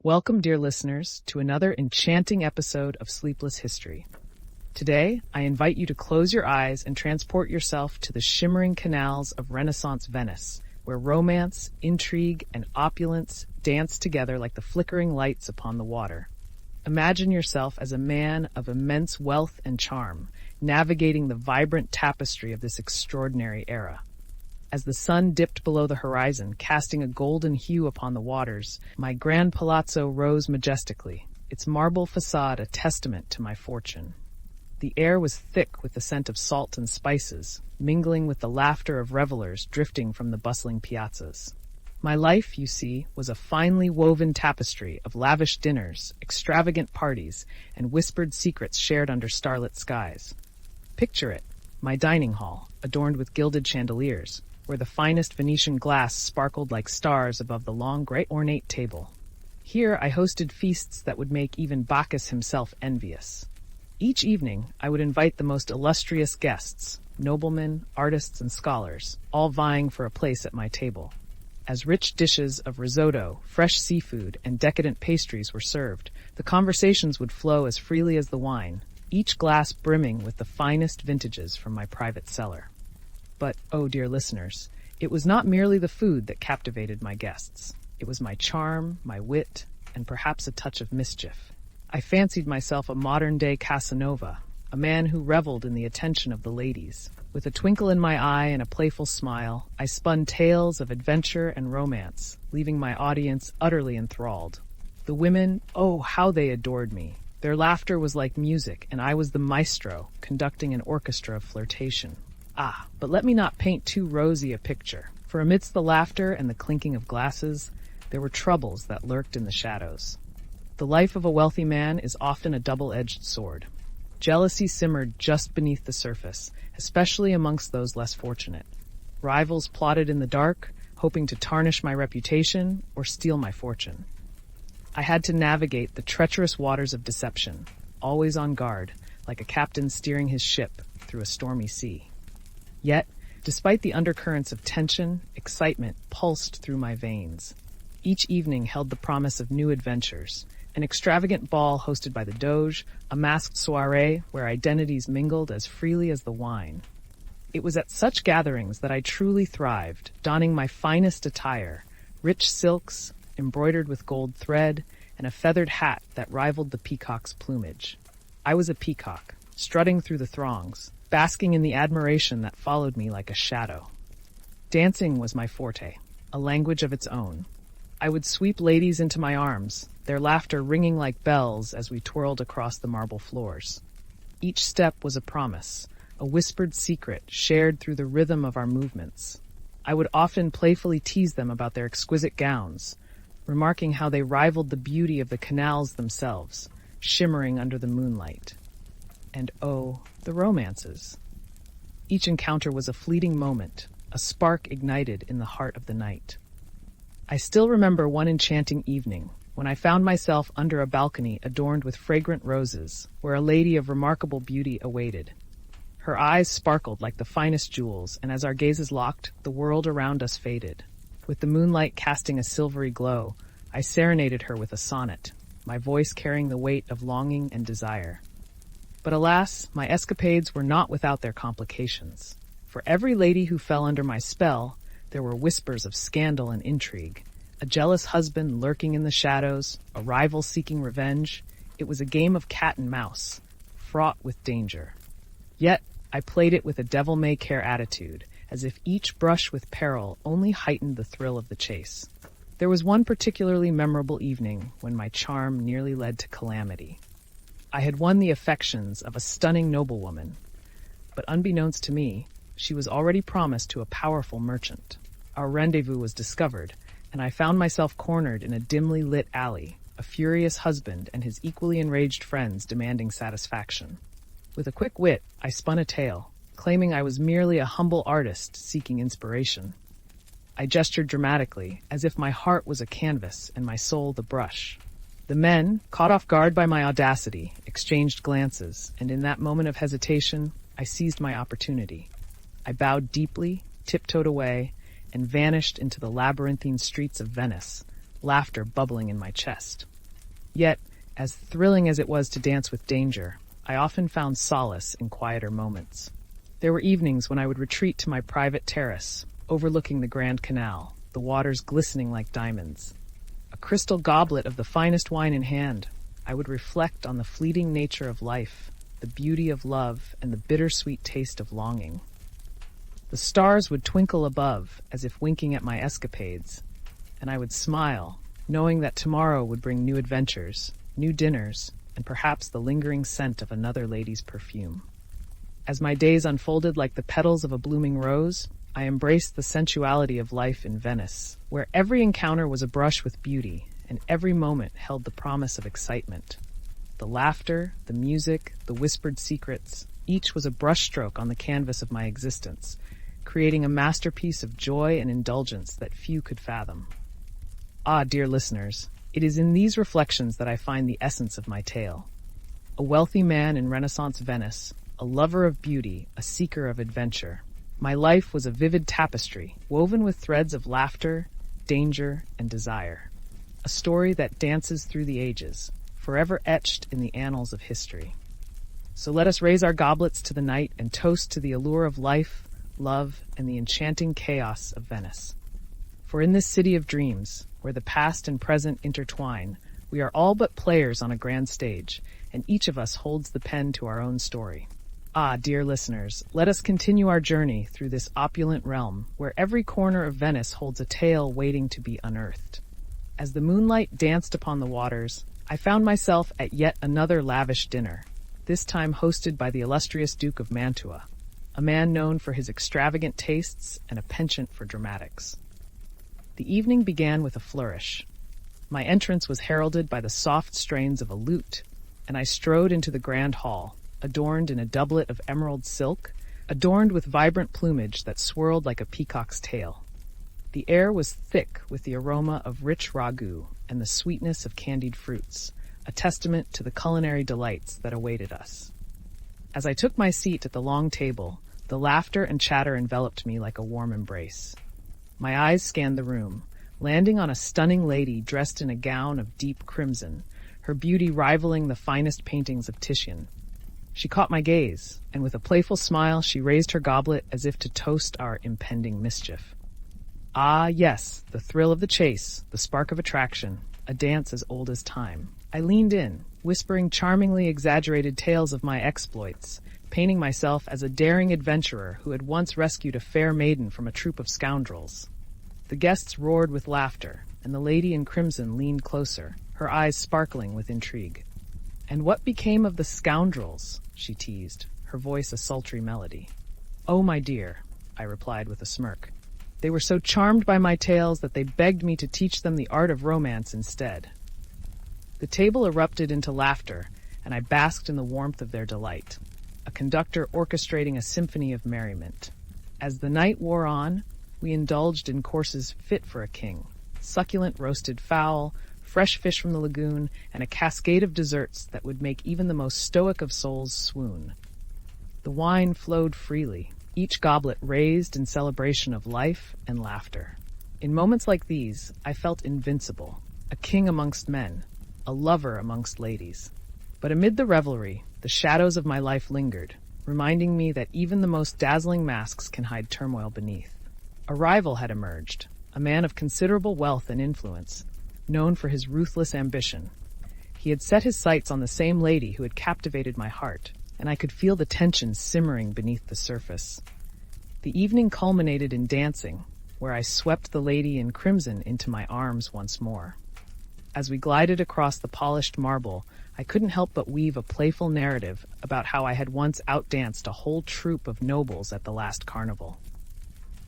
Welcome, dear listeners, to another enchanting episode of Sleepless History. Today, I invite you to close your eyes and transport yourself to the shimmering canals of Renaissance Venice, where romance, intrigue, and opulence dance together like the flickering lights upon the water. Imagine yourself as a man of immense wealth and charm, navigating the vibrant tapestry of this extraordinary era. As the sun dipped below the horizon, casting a golden hue upon the waters, my grand palazzo rose majestically, its marble facade a testament to my fortune. The air was thick with the scent of salt and spices, mingling with the laughter of revelers drifting from the bustling piazzas. My life, you see, was a finely woven tapestry of lavish dinners, extravagant parties, and whispered secrets shared under starlit skies. Picture it, my dining hall, adorned with gilded chandeliers, where the finest Venetian glass sparkled like stars above the long, gray, ornate table. Here I hosted feasts that would make even Bacchus himself envious. Each evening, I would invite the most illustrious guests, noblemen, artists, and scholars, all vying for a place at my table. As rich dishes of risotto, fresh seafood, and decadent pastries were served, the conversations would flow as freely as the wine, each glass brimming with the finest vintages from my private cellar. But, oh dear listeners, it was not merely the food that captivated my guests. It was my charm, my wit, and perhaps a touch of mischief. I fancied myself a modern-day Casanova, a man who reveled in the attention of the ladies. With a twinkle in my eye and a playful smile, I spun tales of adventure and romance, leaving my audience utterly enthralled. The women, oh, how they adored me. Their laughter was like music, and I was the maestro, conducting an orchestra of flirtation. But let me not paint too rosy a picture, for amidst the laughter and the clinking of glasses, there were troubles that lurked in the shadows. The life of a wealthy man is often a double-edged sword. Jealousy simmered just beneath the surface, especially amongst those less fortunate. Rivals plotted in the dark, hoping to tarnish my reputation or steal my fortune. I had to navigate the treacherous waters of deception, always on guard, like a captain steering his ship through a stormy sea. Yet, despite the undercurrents of tension, excitement pulsed through my veins. Each evening held the promise of new adventures, an extravagant ball hosted by the Doge, a masked soiree where identities mingled as freely as the wine. It was at such gatherings that I truly thrived, donning my finest attire, rich silks, embroidered with gold thread, and a feathered hat that rivaled the peacock's plumage. I was a peacock, strutting through the throngs, basking in the admiration that followed me like a shadow. Dancing was my forte, a language of its own. I would sweep ladies into my arms, their laughter ringing like bells as we twirled across the marble floors. Each step was a promise, a whispered secret shared through the rhythm of our movements. I would often playfully tease them about their exquisite gowns, remarking how they rivaled the beauty of the canals themselves, shimmering under the moonlight. And oh, the romances. Each encounter was a fleeting moment, a spark ignited in the heart of the night. I still remember one enchanting evening when I found myself under a balcony adorned with fragrant roses, where a lady of remarkable beauty awaited. Her eyes sparkled like the finest jewels, and as our gazes locked, the world around us faded. With the moonlight casting a silvery glow, I serenaded her with a sonnet, my voice carrying the weight of longing and desire. But alas, my escapades were not without their complications. For every lady who fell under my spell, there were whispers of scandal and intrigue. A jealous husband lurking in the shadows, a rival seeking revenge. It was a game of cat and mouse, fraught with danger. Yet, I played it with a devil-may-care attitude, as if each brush with peril only heightened the thrill of the chase. There was one particularly memorable evening when my charm nearly led to calamity. I had won the affections of a stunning noblewoman, but unbeknownst to me, she was already promised to a powerful merchant. Our rendezvous was discovered, and I found myself cornered in a dimly lit alley, a furious husband and his equally enraged friends demanding satisfaction. With a quick wit, I spun a tale, claiming I was merely a humble artist seeking inspiration. I gestured dramatically, as if my heart was a canvas and my soul the brush. The men, caught off guard by my audacity, exchanged glances, and in that moment of hesitation, I seized my opportunity. I bowed deeply, tiptoed away, and vanished into the labyrinthine streets of Venice, laughter bubbling in my chest. Yet, as thrilling as it was to dance with danger, I often found solace in quieter moments. There were evenings when I would retreat to my private terrace, overlooking the Grand Canal, the waters glistening like diamonds. A crystal goblet of the finest wine in hand, I would reflect on the fleeting nature of life, the beauty of love, and the bittersweet taste of longing. The stars would twinkle above, as if winking at my escapades, and I would smile, knowing that tomorrow would bring new adventures, new dinners, and perhaps the lingering scent of another lady's perfume. As my days unfolded like the petals of a blooming rose, I embraced the sensuality of life in Venice, where every encounter was a brush with beauty, and every moment held the promise of excitement. The laughter, the music, the whispered secrets, each was a brushstroke on the canvas of my existence, creating a masterpiece of joy and indulgence that few could fathom. Ah, dear listeners, it is in these reflections that I find the essence of my tale. A wealthy man in Renaissance Venice, a lover of beauty, a seeker of adventure. My life was a vivid tapestry, woven with threads of laughter, danger, and desire. A story that dances through the ages, forever etched in the annals of history. So let us raise our goblets to the night and toast to the allure of life, love, and the enchanting chaos of Venice. For in this city of dreams, where the past and present intertwine, we are all but players on a grand stage, and each of us holds the pen to our own story. Ah, dear listeners, let us continue our journey through this opulent realm, where every corner of Venice holds a tale waiting to be unearthed. As the moonlight danced upon the waters, I found myself at yet another lavish dinner, this time hosted by the illustrious Duke of Mantua, a man known for his extravagant tastes and a penchant for dramatics. The evening began with a flourish. My entrance was heralded by the soft strains of a lute, and I strode into the grand hall, adorned in a doublet of emerald silk, adorned with vibrant plumage that swirled like a peacock's tail. The air was thick with the aroma of rich ragout and the sweetness of candied fruits, a testament to the culinary delights that awaited us. As I took my seat at the long table, the laughter and chatter enveloped me like a warm embrace. My eyes scanned the room, landing on a stunning lady dressed in a gown of deep crimson, her beauty rivaling the finest paintings of Titian. She caught my gaze, and with a playful smile she raised her goblet as if to toast our impending mischief. Ah, yes, the thrill of the chase, the spark of attraction, a dance as old as time. I leaned in, whispering charmingly exaggerated tales of my exploits, painting myself as a daring adventurer who had once rescued a fair maiden from a troop of scoundrels. The guests roared with laughter, and the lady in crimson leaned closer, her eyes sparkling with intrigue. "And what became of the scoundrels?" she teased, her voice a sultry melody. "Oh, my dear," I replied with a smirk. "They were so charmed by my tales that they begged me to teach them the art of romance instead." The table erupted into laughter, and I basked in the warmth of their delight, a conductor orchestrating a symphony of merriment. As the night wore on, we indulged in courses fit for a king: succulent roasted fowl, fresh fish from the lagoon, and a cascade of desserts that would make even the most stoic of souls swoon. The wine flowed freely, each goblet raised in celebration of life and laughter. In moments like these, I felt invincible, a king amongst men, a lover amongst ladies. But amid the revelry, the shadows of my life lingered, reminding me that even the most dazzling masks can hide turmoil beneath. A rival had emerged, a man of considerable wealth and influence, known for his ruthless ambition. He had set his sights on the same lady who had captivated my heart, and I could feel the tension simmering beneath the surface. The evening culminated in dancing, where I swept the lady in crimson into my arms once more. As we glided across the polished marble, I couldn't help but weave a playful narrative about how I had once outdanced a whole troop of nobles at the last carnival.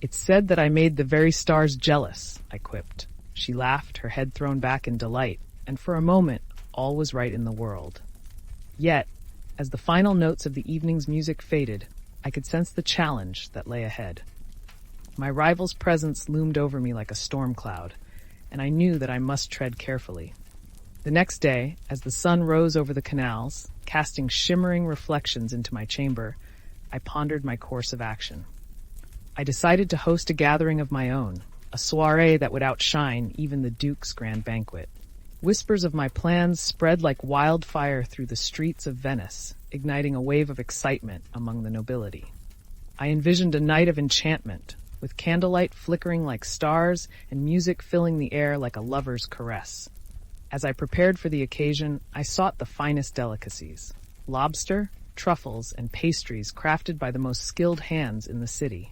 "It's said that I made the very stars jealous," I quipped. She laughed, her head thrown back in delight, and for a moment, all was right in the world. Yet, as the final notes of the evening's music faded, I could sense the challenge that lay ahead. My rival's presence loomed over me like a storm cloud, and I knew that I must tread carefully. The next day, as the sun rose over the canals, casting shimmering reflections into my chamber, I pondered my course of action. I decided to host a gathering of my own, a soiree that would outshine even the Duke's grand banquet. Whispers of my plans spread like wildfire through the streets of Venice, igniting a wave of excitement among the nobility. I envisioned a night of enchantment, with candlelight flickering like stars and music filling the air like a lover's caress. As I prepared for the occasion, I sought the finest delicacies: lobster, truffles, and pastries crafted by the most skilled hands in the city.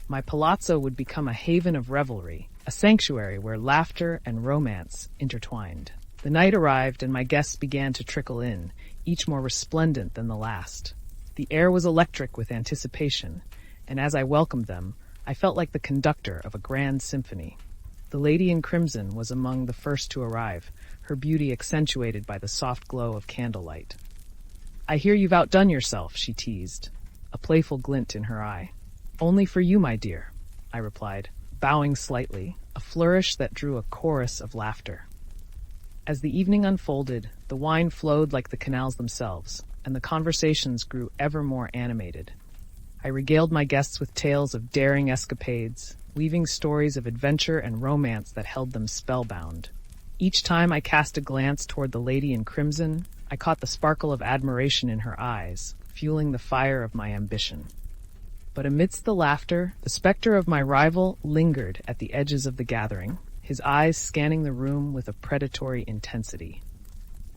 My palazzo would become a haven of revelry, a sanctuary where laughter and romance intertwined. The night arrived and my guests began to trickle in, each more resplendent than the last. The air was electric with anticipation, and as I welcomed them, I felt like the conductor of a grand symphony. The lady in crimson was among the first to arrive, her beauty accentuated by the soft glow of candlelight. "I hear you've outdone yourself," she teased, a playful glint in her eye. "Only for you, my dear," I replied, bowing slightly, a flourish that drew a chorus of laughter. As the evening unfolded, the wine flowed like the canals themselves, and the conversations grew ever more animated. I regaled my guests with tales of daring escapades, weaving stories of adventure and romance that held them spellbound. Each time I cast a glance toward the lady in crimson, I caught the sparkle of admiration in her eyes, fueling the fire of my ambition. But amidst the laughter, the specter of my rival lingered at the edges of the gathering, his eyes scanning the room with a predatory intensity.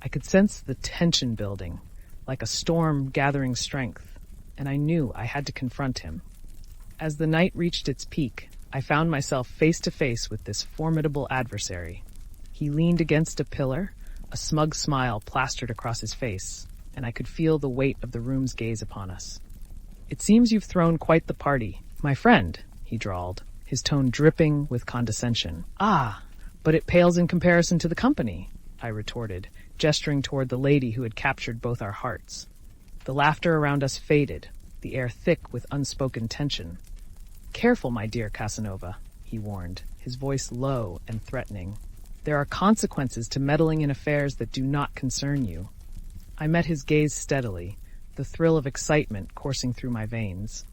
I could sense the tension building, like a storm gathering strength, and I knew I had to confront him. As the night reached its peak, I found myself face to face with this formidable adversary. He leaned against a pillar, a smug smile plastered across his face, and I could feel the weight of the room's gaze upon us. "It seems you've thrown quite the party, my friend," he drawled, his tone dripping with condescension. "Ah, but it pales in comparison to the company," I retorted, gesturing toward the lady who had captured both our hearts. The laughter around us faded, the air thick with unspoken tension. "Careful, my dear Casanova," he warned, his voice low and threatening. "There are consequences to meddling in affairs that do not concern you." I met his gaze steadily, the thrill of excitement coursing through my veins.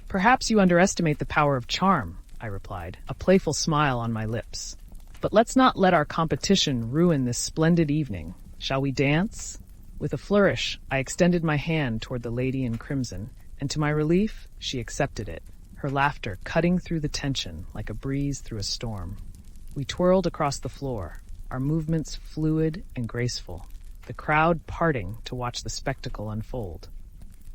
"Perhaps you underestimate the power of charm," I replied, a playful smile on my lips. "But let's not let our competition ruin this splendid evening. Shall we dance?" With a flourish, I extended my hand toward the lady in crimson, and to my relief, she accepted it, her laughter cutting through the tension like a breeze through a storm. We twirled across the floor, our movements fluid and graceful, the crowd parting to watch the spectacle unfold.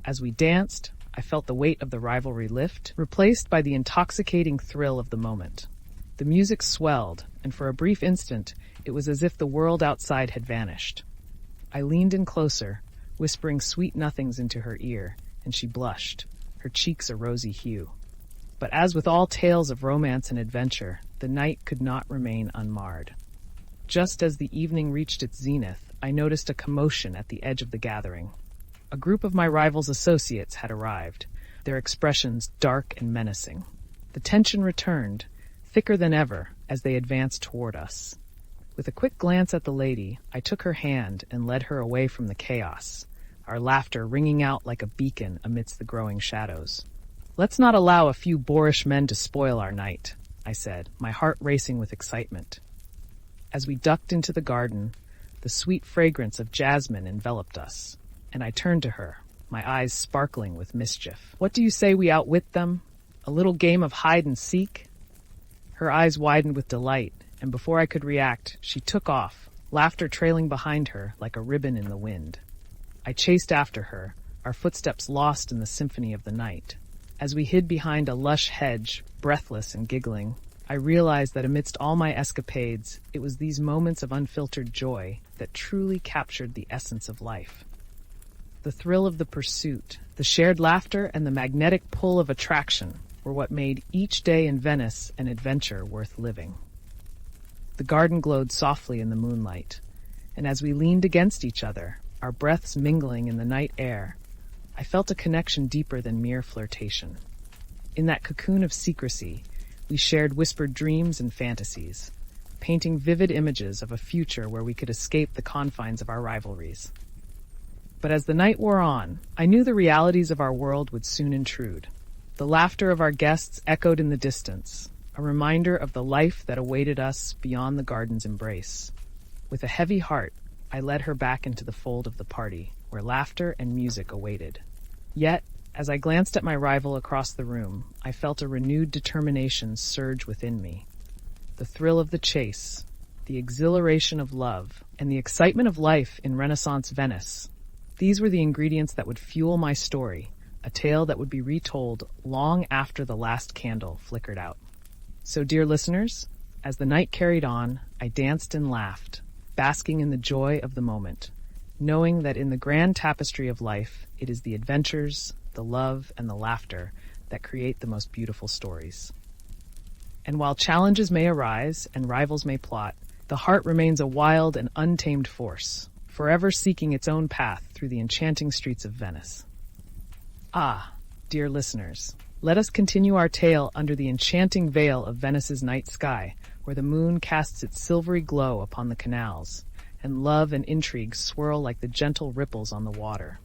As we danced, I felt the weight of the rivalry lift, replaced by the intoxicating thrill of the moment. The music swelled, and for a brief instant, it was as if the world outside had vanished. I leaned in closer, whispering sweet nothings into her ear, and she blushed, her cheeks a rosy hue. But as with all tales of romance and adventure, the night could not remain unmarred. Just as the evening reached its zenith, I noticed a commotion at the edge of the gathering. A group of my rival's associates had arrived, their expressions dark and menacing. The tension returned, thicker than ever, as they advanced toward us. With a quick glance at the lady, I took her hand and led her away from the chaos, our laughter ringing out like a beacon amidst the growing shadows. "Let's not allow a few boorish men to spoil our night," I said, my heart racing with excitement. As we ducked into the garden, the sweet fragrance of jasmine enveloped us, and I turned to her, my eyes sparkling with mischief. "What do you say we outwit them? A little game of hide and seek?" Her eyes widened with delight, and before I could react, she took off, laughter trailing behind her like a ribbon in the wind. I chased after her, our footsteps lost in the symphony of the night. As we hid behind a lush hedge, breathless and giggling, I realized that amidst all my escapades, it was these moments of unfiltered joy that truly captured the essence of life. The thrill of the pursuit, the shared laughter, and the magnetic pull of attraction were what made each day in Venice an adventure worth living. The garden glowed softly in the moonlight, and as we leaned against each other, our breaths mingling in the night air, I felt a connection deeper than mere flirtation. In that cocoon of secrecy, we shared whispered dreams and fantasies, painting vivid images of a future where we could escape the confines of our rivalries. But as the night wore on, I knew the realities of our world would soon intrude. The laughter of our guests echoed in the distance, a reminder of the life that awaited us beyond the garden's embrace. With a heavy heart, I led her back into the fold of the party, where laughter and music awaited. Yet, as I glanced at my rival across the room, I felt a renewed determination surge within me. The thrill of the chase, the exhilaration of love, and the excitement of life in Renaissance Venice. These were the ingredients that would fuel my story, a tale that would be retold long after the last candle flickered out. So, dear listeners, as the night carried on, I danced and laughed, basking in the joy of the moment, knowing that in the grand tapestry of life, it is the adventures, the love, and the laughter that create the most beautiful stories. And while challenges may arise and rivals may plot, the heart remains a wild and untamed force, forever seeking its own path through the enchanting streets of Venice. Ah, dear listeners, let us continue our tale under the enchanting veil of Venice's night sky, where the moon casts its silvery glow upon the canals, and love and intrigue swirl like the gentle ripples on the water.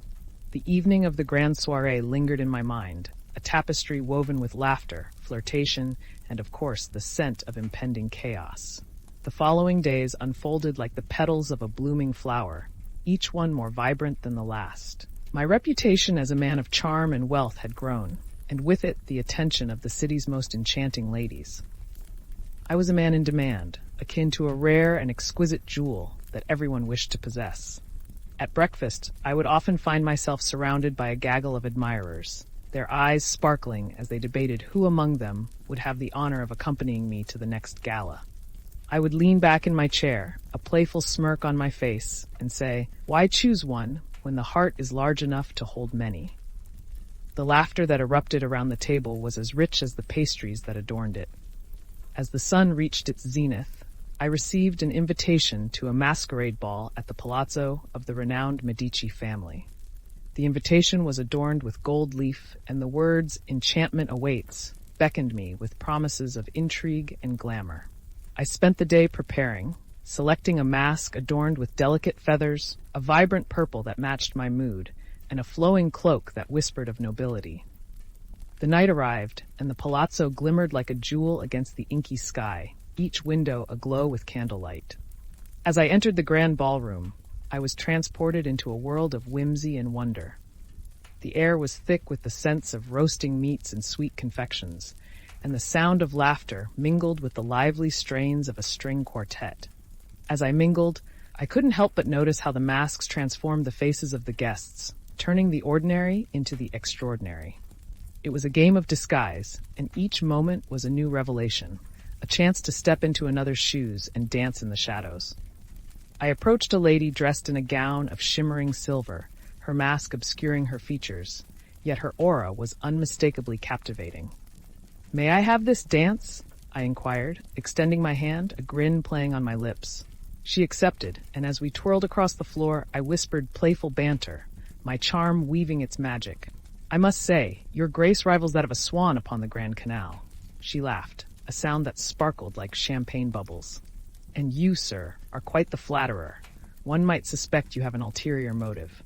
The evening of the grand soirée lingered in my mind, a tapestry woven with laughter, flirtation, and of course the scent of impending chaos. The following days unfolded like the petals of a blooming flower, each one more vibrant than the last. My reputation as a man of charm and wealth had grown, and with it the attention of the city's most enchanting ladies. I was a man in demand, akin to a rare and exquisite jewel that everyone wished to possess. At breakfast, I would often find myself surrounded by a gaggle of admirers, their eyes sparkling as they debated who among them would have the honor of accompanying me to the next gala. I would lean back in my chair, a playful smirk on my face, and say, "Why choose one when the heart is large enough to hold many?" The laughter that erupted around the table was as rich as the pastries that adorned it. As the sun reached its zenith, I received an invitation to a masquerade ball at the palazzo of the renowned Medici family. The invitation was adorned with gold leaf, and the words "Enchantment awaits" beckoned me with promises of intrigue and glamour. I spent the day preparing, selecting a mask adorned with delicate feathers, a vibrant purple that matched my mood, and a flowing cloak that whispered of nobility. The night arrived, and the palazzo glimmered like a jewel against the inky sky, each window aglow with candlelight. As I entered the grand ballroom, I was transported into a world of whimsy and wonder. The air was thick with the scents of roasting meats and sweet confections, and the sound of laughter mingled with the lively strains of a string quartet. As I mingled, I couldn't help but notice how the masks transformed the faces of the guests, turning the ordinary into the extraordinary. It was a game of disguise, and each moment was a new revelation, a chance to step into another's shoes and dance in the shadows. I approached a lady dressed in a gown of shimmering silver, her mask obscuring her features, yet her aura was unmistakably captivating. "May I have this dance?" I inquired, extending my hand, a grin playing on my lips. She accepted, and as we twirled across the floor, I whispered playful banter, my charm weaving its magic. "I must say, your grace rivals that of a swan upon the Grand Canal." She laughed, a sound that sparkled like champagne bubbles. "And you, sir, are quite the flatterer. One might suspect you have an ulterior motive."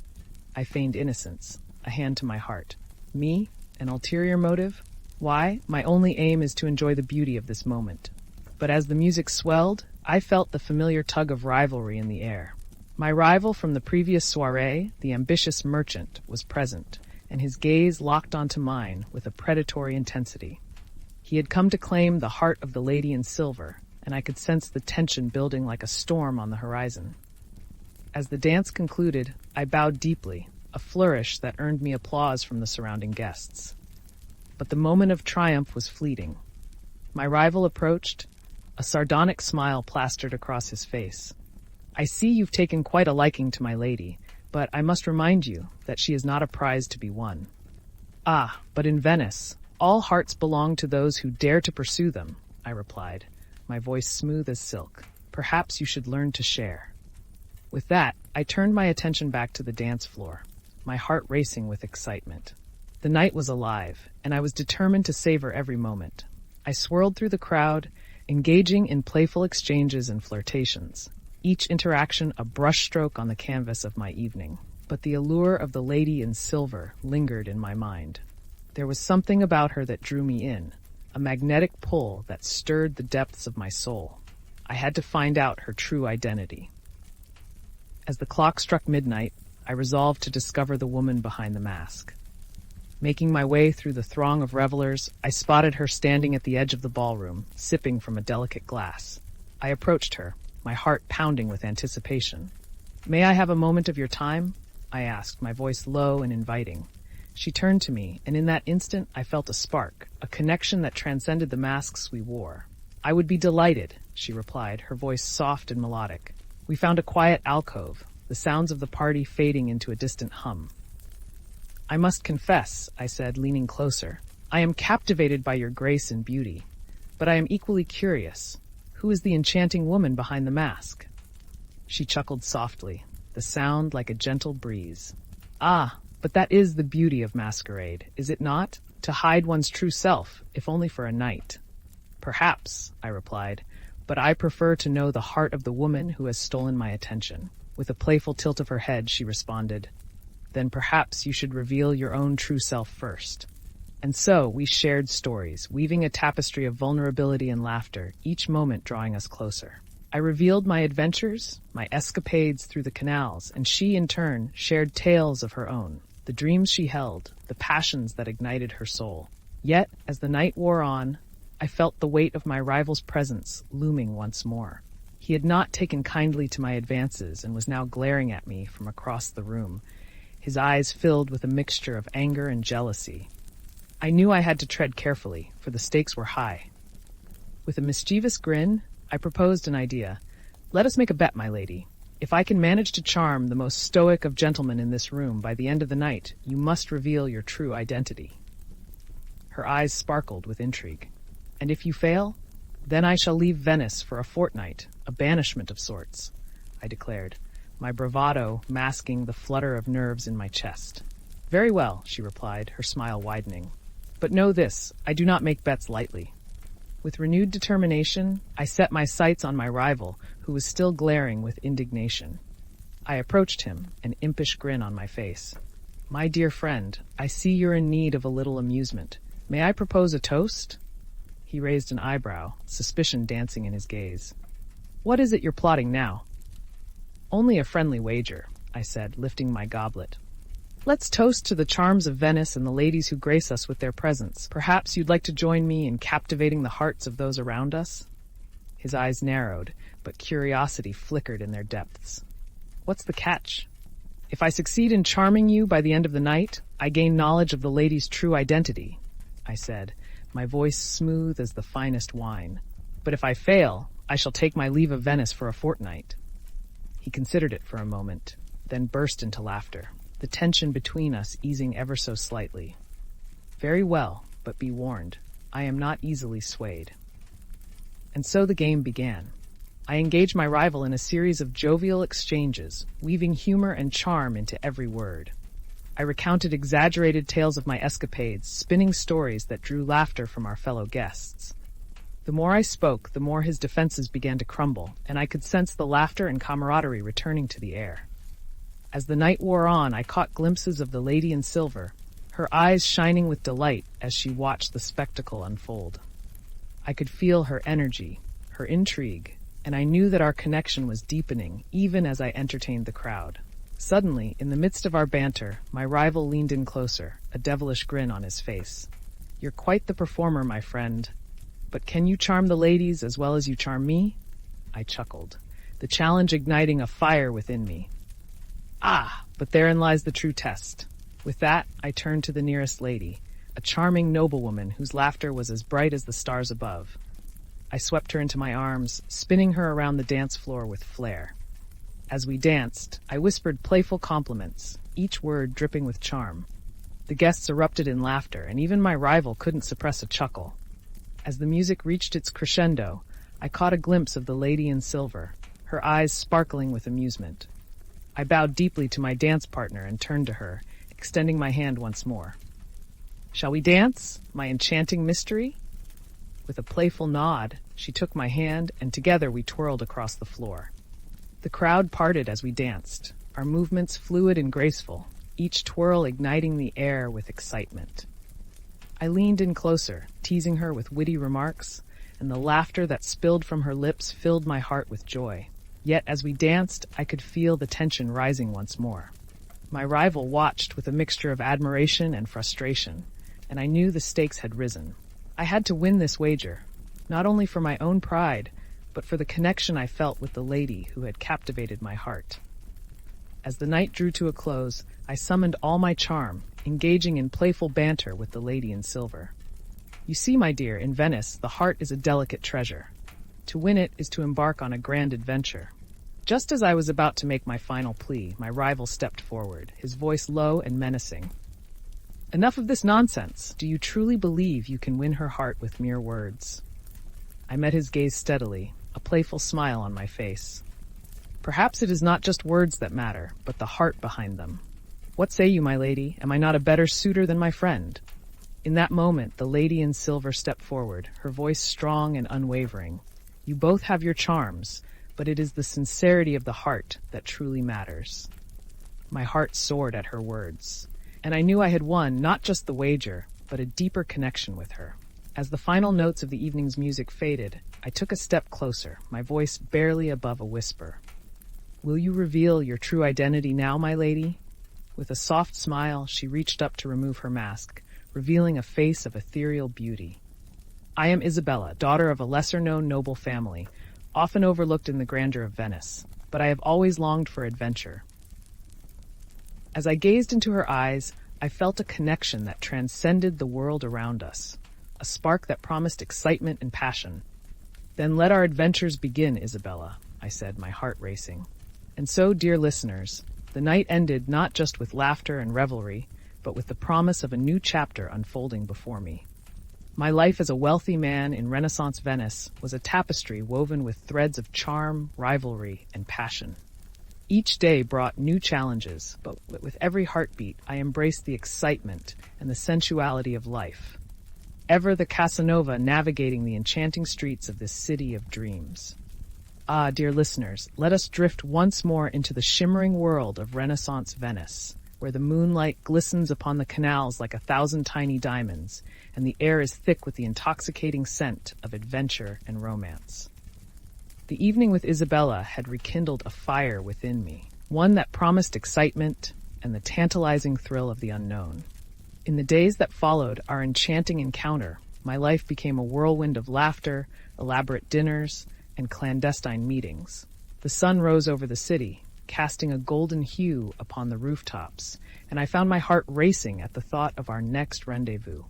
I feigned innocence, a hand to my heart. "Me? An ulterior motive? Why, my only aim is to enjoy the beauty of this moment." But as the music swelled, I felt the familiar tug of rivalry in the air. My rival from the previous soirée, the ambitious merchant, was present, and his gaze locked onto mine with a predatory intensity. He had come to claim the heart of the lady in silver, and I could sense the tension building like a storm on the horizon. As the dance concluded, I bowed deeply, a flourish that earned me applause from the surrounding guests. But the moment of triumph was fleeting. My rival approached, a sardonic smile plastered across his face. "I see you've taken quite a liking to my lady, but I must remind you that she is not a prize to be won." "Ah, but in Venice, all hearts belong to those who dare to pursue them," I replied, my voice smooth as silk. "Perhaps you should learn to share." With that, I turned my attention back to the dance floor, my heart racing with excitement. The night was alive, and I was determined to savor every moment. I swirled through the crowd, engaging in playful exchanges and flirtations, each interaction a brushstroke on the canvas of my evening. But the allure of the lady in silver lingered in my mind. There was something about her that drew me in, a magnetic pull that stirred the depths of my soul. I had to find out her true identity. As the clock struck midnight, I resolved to discover the woman behind the mask. Making my way through the throng of revelers, I spotted her standing at the edge of the ballroom, sipping from a delicate glass. I approached her, my heart pounding with anticipation. "May I have a moment of your time?" I asked, my voice low and inviting. She turned to me, and in that instant I felt a spark, a connection that transcended the masks we wore. "I would be delighted," she replied, her voice soft and melodic. We found a quiet alcove, the sounds of the party fading into a distant hum. "I must confess," I said, leaning closer, "I am captivated by your grace and beauty. But I am equally curious. Who is the enchanting woman behind the mask?" She chuckled softly, the sound like a gentle breeze. "Ah, but that is the beauty of masquerade, is it not? To hide one's true self, if only for a night." "Perhaps," I replied, "but I prefer to know the heart of the woman who has stolen my attention." With a playful tilt of her head, she responded, "Then perhaps you should reveal your own true self first." And so we shared stories, weaving a tapestry of vulnerability and laughter, each moment drawing us closer. I revealed my adventures, my escapades through the canals, and she, in turn, shared tales of her own, the dreams she held, the passions that ignited her soul. Yet, as the night wore on, I felt the weight of my rival's presence looming once more. He had not taken kindly to my advances and was now glaring at me from across the room, his eyes filled with a mixture of anger and jealousy. I knew I had to tread carefully, for the stakes were high. With a mischievous grin, I proposed an idea. "Let us make a bet, my lady. If I can manage to charm the most stoic of gentlemen in this room by the end of the night, you must reveal your true identity." Her eyes sparkled with intrigue. "And if you fail, then I shall leave Venice for a fortnight, a banishment of sorts," I declared, my bravado masking the flutter of nerves in my chest. "Very well," she replied, her smile widening. "But know this, I do not make bets lightly." With renewed determination, I set my sights on my rival, who was still glaring with indignation. I approached him, an impish grin on my face. "My dear friend, I see you're in need of a little amusement. May I propose a toast?" He raised an eyebrow, suspicion dancing in his gaze. "What is it you're plotting now?" "Only a friendly wager," I said, lifting my goblet. "Let's toast to the charms of Venice and the ladies who grace us with their presence. Perhaps you'd like to join me in captivating the hearts of those around us?" His eyes narrowed, but curiosity flickered in their depths. "What's the catch?" "If I succeed in charming you by the end of the night, I gain knowledge of the lady's true identity," I said, my voice smooth as the finest wine. "But if I fail, I shall take my leave of Venice for a fortnight." He considered it for a moment, then burst into laughter, the tension between us easing ever so slightly. "Very well, but be warned, I am not easily swayed." And so the game began. I engaged my rival in a series of jovial exchanges, weaving humor and charm into every word. I recounted exaggerated tales of my escapades, spinning stories that drew laughter from our fellow guests. The more I spoke, the more his defenses began to crumble, and I could sense the laughter and camaraderie returning to the air. As the night wore on, I caught glimpses of the lady in silver, her eyes shining with delight as she watched the spectacle unfold. I could feel her energy, her intrigue, and I knew that our connection was deepening even as I entertained the crowd. Suddenly, in the midst of our banter, my rival leaned in closer, a devilish grin on his face. "You're quite the performer, my friend. But can you charm the ladies as well as you charm me?" I chuckled, the challenge igniting a fire within me. "Ah, but therein lies the true test." With that, I turned to the nearest lady, a charming noblewoman whose laughter was as bright as the stars above. I swept her into my arms, spinning her around the dance floor with flair. As we danced, I whispered playful compliments, each word dripping with charm. The guests erupted in laughter, and even my rival couldn't suppress a chuckle. As the music reached its crescendo, I caught a glimpse of the lady in silver, her eyes sparkling with amusement. I bowed deeply to my dance partner and turned to her, extending my hand once more. "Shall we dance, my enchanting mystery?" With a playful nod, she took my hand, and together we twirled across the floor. The crowd parted as we danced, our movements fluid and graceful, each twirl igniting the air with excitement. I leaned in closer, teasing her with witty remarks, and the laughter that spilled from her lips filled my heart with joy. Yet as we danced, I could feel the tension rising once more. My rival watched with a mixture of admiration and frustration, and I knew the stakes had risen. I had to win this wager, not only for my own pride, but for the connection I felt with the lady who had captivated my heart. As the night drew to a close, I summoned all my charm, engaging in playful banter with the lady in silver. You see, my dear, in Venice, the heart is a delicate treasure. To win it is to embark on a grand adventure. Just as I was about to make my final plea, my rival stepped forward, his voice low and menacing. Enough of this nonsense. Do you truly believe you can win her heart with mere words? I met his gaze steadily, a playful smile on my face. Perhaps it is not just words that matter, but the heart behind them. What say you, my lady? Am I not a better suitor than my friend? In that moment, the lady in silver stepped forward, her voice strong and unwavering. You both have your charms, but it is the sincerity of the heart that truly matters. My heart soared at her words, and I knew I had won not just the wager, but a deeper connection with her. As the final notes of the evening's music faded, I took a step closer, my voice barely above a whisper. Will you reveal your true identity now, my lady? With a soft smile, she reached up to remove her mask, revealing a face of ethereal beauty. I am Isabella, daughter of a lesser-known noble family, often overlooked in the grandeur of Venice, but I have always longed for adventure. As I gazed into her eyes, I felt a connection that transcended the world around us, a spark that promised excitement and passion. Then let our adventures begin, Isabella, I said, my heart racing. And so, dear listeners, the night ended not just with laughter and revelry, but with the promise of a new chapter unfolding before me. My life as a wealthy man in Renaissance Venice was a tapestry woven with threads of charm, rivalry, and passion. Each day brought new challenges, but with every heartbeat, I embraced the excitement and the sensuality of life. Ever the casanova navigating the enchanting streets of this city of dreams. Ah, dear listeners, let us drift once more into the shimmering world of Renaissance Venice, where the moonlight glistens upon the canals like 1,000 tiny diamonds, and the air is thick with the intoxicating scent of adventure and romance. The evening with Isabella had rekindled a fire within me, one that promised excitement and the tantalizing thrill of the unknown. In the days that followed our enchanting encounter, my life became a whirlwind of laughter, elaborate dinners, and clandestine meetings. The sun rose over the city, casting a golden hue upon the rooftops, and I found my heart racing at the thought of our next rendezvous.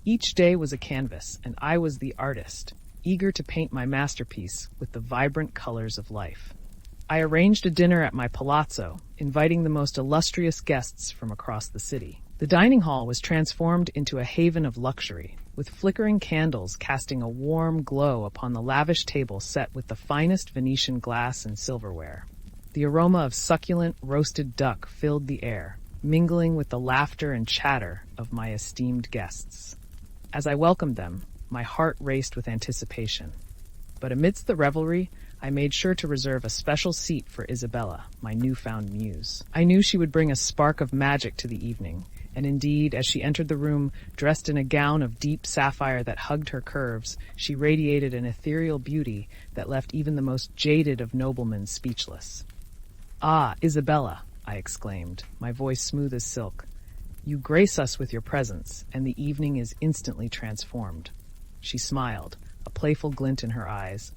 Each day was a canvas, and I was the artist, eager to paint my masterpiece with the vibrant colors of life. I arranged a dinner at my palazzo, inviting the most illustrious guests from across the city. The dining hall was transformed into a haven of luxury, with flickering candles casting a warm glow upon the lavish table set with the finest Venetian glass and silverware. The aroma of succulent roasted duck filled the air, mingling with the laughter and chatter of my esteemed guests. As I welcomed them, my heart raced with anticipation. But amidst the revelry, I made sure to reserve a special seat for Isabella, my newfound muse. I knew she would bring a spark of magic to the evening, and indeed, as she entered the room, dressed in a gown of deep sapphire that hugged her curves, she radiated an ethereal beauty that left even the most jaded of noblemen speechless. "Ah, Isabella," I exclaimed, my voice smooth as silk. "You grace us with your presence, and the evening is instantly transformed." She smiled, a playful glint in her eyes.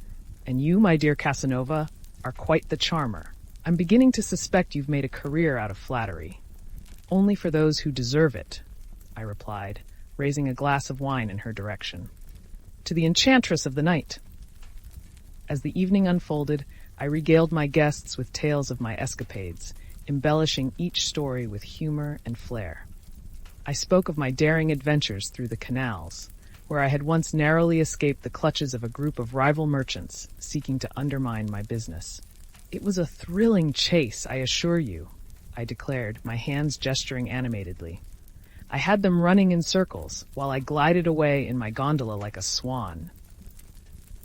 "And you, my dear Casanova, are quite the charmer. I'm beginning to suspect you've made a career out of flattery." "Only for those who deserve it," I replied, raising a glass of wine in her direction. "To the enchantress of the night." As the evening unfolded, I regaled my guests with tales of my escapades, embellishing each story with humor and flair. I spoke of my daring adventures through the canals, where I had once narrowly escaped the clutches of a group of rival merchants seeking to undermine my business. "It was a thrilling chase, I assure you," I declared, my hands gesturing animatedly. "I had them running in circles, while I glided away in my gondola like a swan."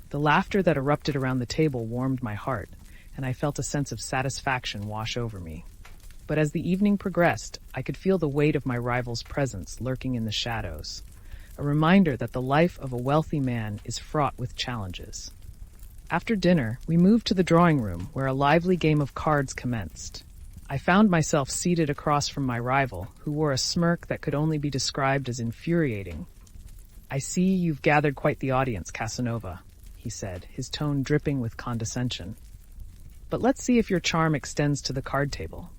The laughter that erupted around the table warmed my heart, and I felt a sense of satisfaction wash over me. But as the evening progressed, I could feel the weight of my rival's presence lurking in the shadows, a reminder that the life of a wealthy man is fraught with challenges. After dinner, we moved to the drawing room, where a lively game of cards commenced. I found myself seated across from my rival, who wore a smirk that could only be described as infuriating. "I see you've gathered quite the audience, Casanova," he said, his tone dripping with condescension. "But let's see if your charm extends to the card table."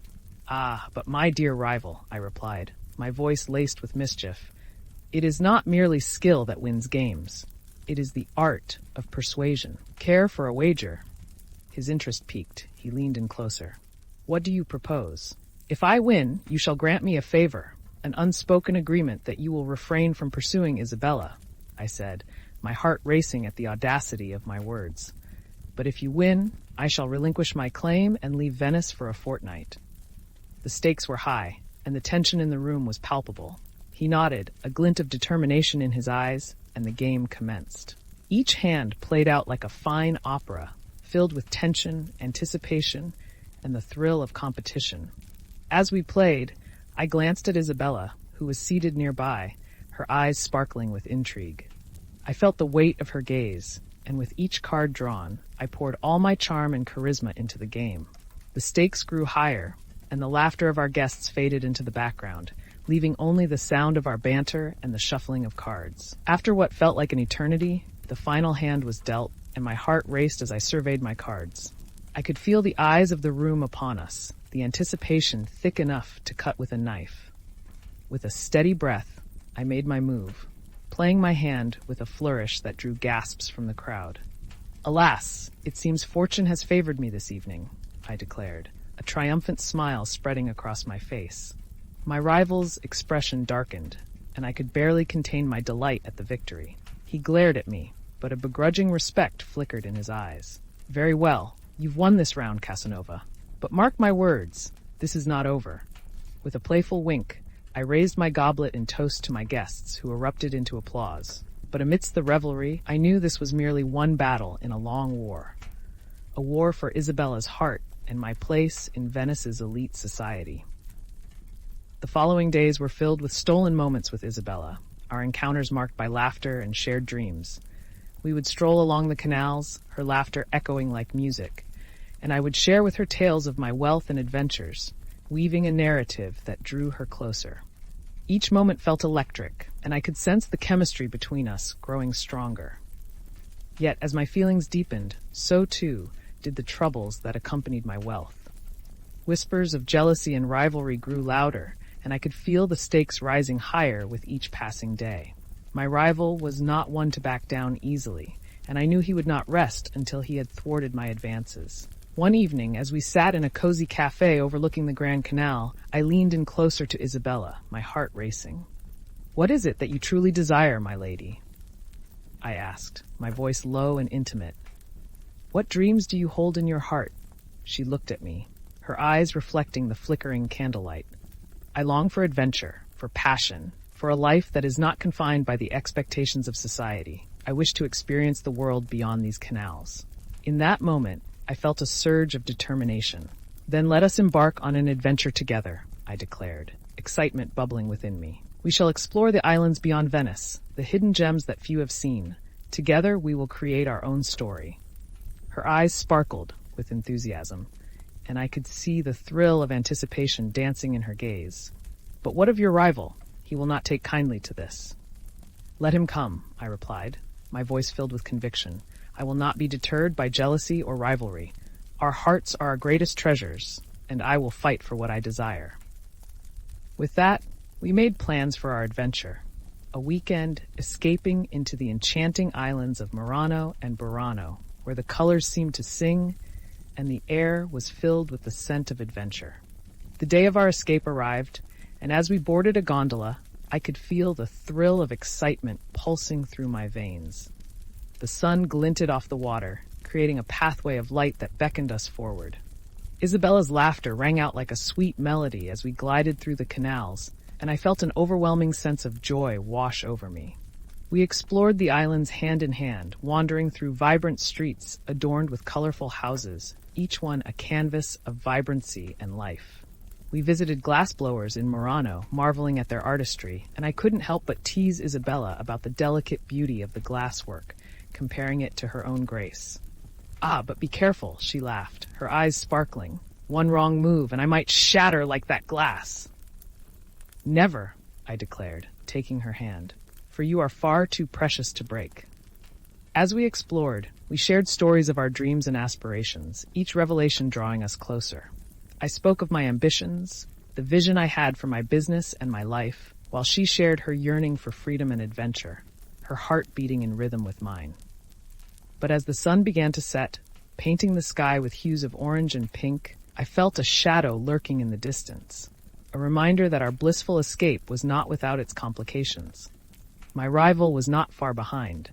"Ah, but my dear rival," I replied, my voice laced with mischief, "it is not merely skill that wins games. It is the art of persuasion. Care for a wager?" His interest piqued. He leaned in closer. "What do you propose?" "If I win, you shall grant me a favor, an unspoken agreement that you will refrain from pursuing Isabella," I said, my heart racing at the audacity of my words. "But if you win, I shall relinquish my claim and leave Venice for a fortnight." The stakes were high, and the tension in the room was palpable. He nodded, a glint of determination in his eyes, and the game commenced. Each hand played out like a fine opera, filled with tension, anticipation, and the thrill of competition. As we played, I glanced at Isabella, who was seated nearby, her eyes sparkling with intrigue. I felt the weight of her gaze, and with each card drawn, I poured all my charm and charisma into the game. The stakes grew higher, and the laughter of our guests faded into the background, leaving only the sound of our banter and the shuffling of cards. After what felt like an eternity, the final hand was dealt, and my heart raced as I surveyed my cards. I could feel the eyes of the room upon us, the anticipation thick enough to cut with a knife. With a steady breath, I made my move, playing my hand with a flourish that drew gasps from the crowd. "Alas, it seems fortune has favored me this evening," I declared, a triumphant smile spreading across my face. My rival's expression darkened, and I could barely contain my delight at the victory. He glared at me, but a begrudging respect flickered in his eyes. "Very well. You've won this round, Casanova. But mark my words, this is not over." With a playful wink, I raised my goblet in toast to my guests, who erupted into applause. But amidst the revelry, I knew this was merely one battle in a long war. A war for Isabella's heart and my place in Venice's elite society. The following days were filled with stolen moments with Isabella, our encounters marked by laughter and shared dreams. We would stroll along the canals, her laughter echoing like music, and I would share with her tales of my wealth and adventures, weaving a narrative that drew her closer. Each moment felt electric, and I could sense the chemistry between us growing stronger. Yet, as my feelings deepened, so too did the troubles that accompanied my wealth. Whispers of jealousy and rivalry grew louder, and I could feel the stakes rising higher with each passing day. My rival was not one to back down easily, and I knew he would not rest until he had thwarted my advances. One evening, as we sat in a cozy cafe overlooking the Grand Canal, I leaned in closer to Isabella, my heart racing. "What is it that you truly desire, my lady?" I asked, my voice low and intimate. "What dreams do you hold in your heart?" She looked at me, her eyes reflecting the flickering candlelight. "I long for adventure, for passion, for a life that is not confined by the expectations of society. I wish to experience the world beyond these canals." In that moment, I felt a surge of determination. "Then let us embark on an adventure together," I declared, excitement bubbling within me. "We shall explore the islands beyond Venice, the hidden gems that few have seen. Together we will create our own story." Her eyes sparkled with enthusiasm, and I could see the thrill of anticipation dancing in her gaze. "But what of your rival? He will not take kindly to this." "Let him come," I replied, my voice filled with conviction. "I will not be deterred by jealousy or rivalry. Our hearts are our greatest treasures, and I will fight for what I desire." With that, we made plans for our adventure. A weekend escaping into the enchanting islands of Murano and Burano, where the colors seemed to sing and the air was filled with the scent of adventure. The day of our escape arrived, and as we boarded a gondola, I could feel the thrill of excitement pulsing through my veins. The sun glinted off the water, creating a pathway of light that beckoned us forward. Isabella's laughter rang out like a sweet melody as we glided through the canals, and I felt an overwhelming sense of joy wash over me. We explored the islands hand in hand, wandering through vibrant streets adorned with colorful houses, each one a canvas of vibrancy and life. We visited glassblowers in Murano, marveling at their artistry, and I couldn't help but tease Isabella about the delicate beauty of the glasswork, comparing it to her own grace. Ah, but be careful, she laughed, her eyes sparkling. One wrong move, and I might shatter like that glass. Never, I declared, taking her hand, for you are far too precious to break. As we explored, we shared stories of our dreams and aspirations, each revelation drawing us closer. I spoke of my ambitions, the vision I had for my business and my life, while she shared her yearning for freedom and adventure, her heart beating in rhythm with mine. But as the sun began to set, painting the sky with hues of orange and pink, I felt a shadow lurking in the distance, a reminder that our blissful escape was not without its complications. My rival was not far behind,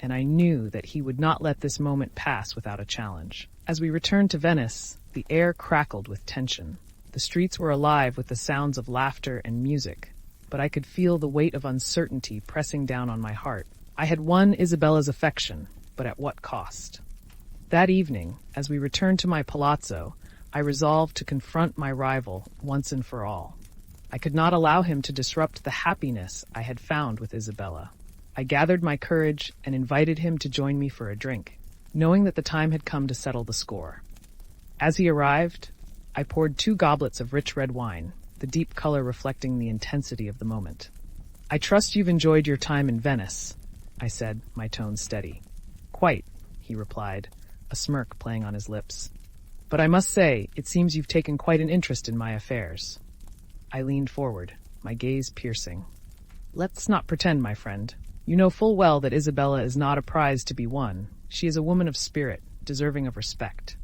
and I knew that he would not let this moment pass without a challenge. As we returned to Venice, the air crackled with tension. The streets were alive with the sounds of laughter and music, but I could feel the weight of uncertainty pressing down on my heart. I had won Isabella's affection, but at what cost? That evening, as we returned to my palazzo, I resolved to confront my rival once and for all. I could not allow him to disrupt the happiness I had found with Isabella. I gathered my courage and invited him to join me for a drink, knowing that the time had come to settle the score. As he arrived, I poured 2 goblets of rich red wine, the deep color reflecting the intensity of the moment. I trust you've enjoyed your time in Venice, I said, my tone steady. Quite, he replied, a smirk playing on his lips. But I must say, it seems you've taken quite an interest in my affairs. I leaned forward, my gaze piercing. Let's not pretend, my friend. You know full well that Isabella is not a prize to be won. She is a woman of spirit, deserving of respect.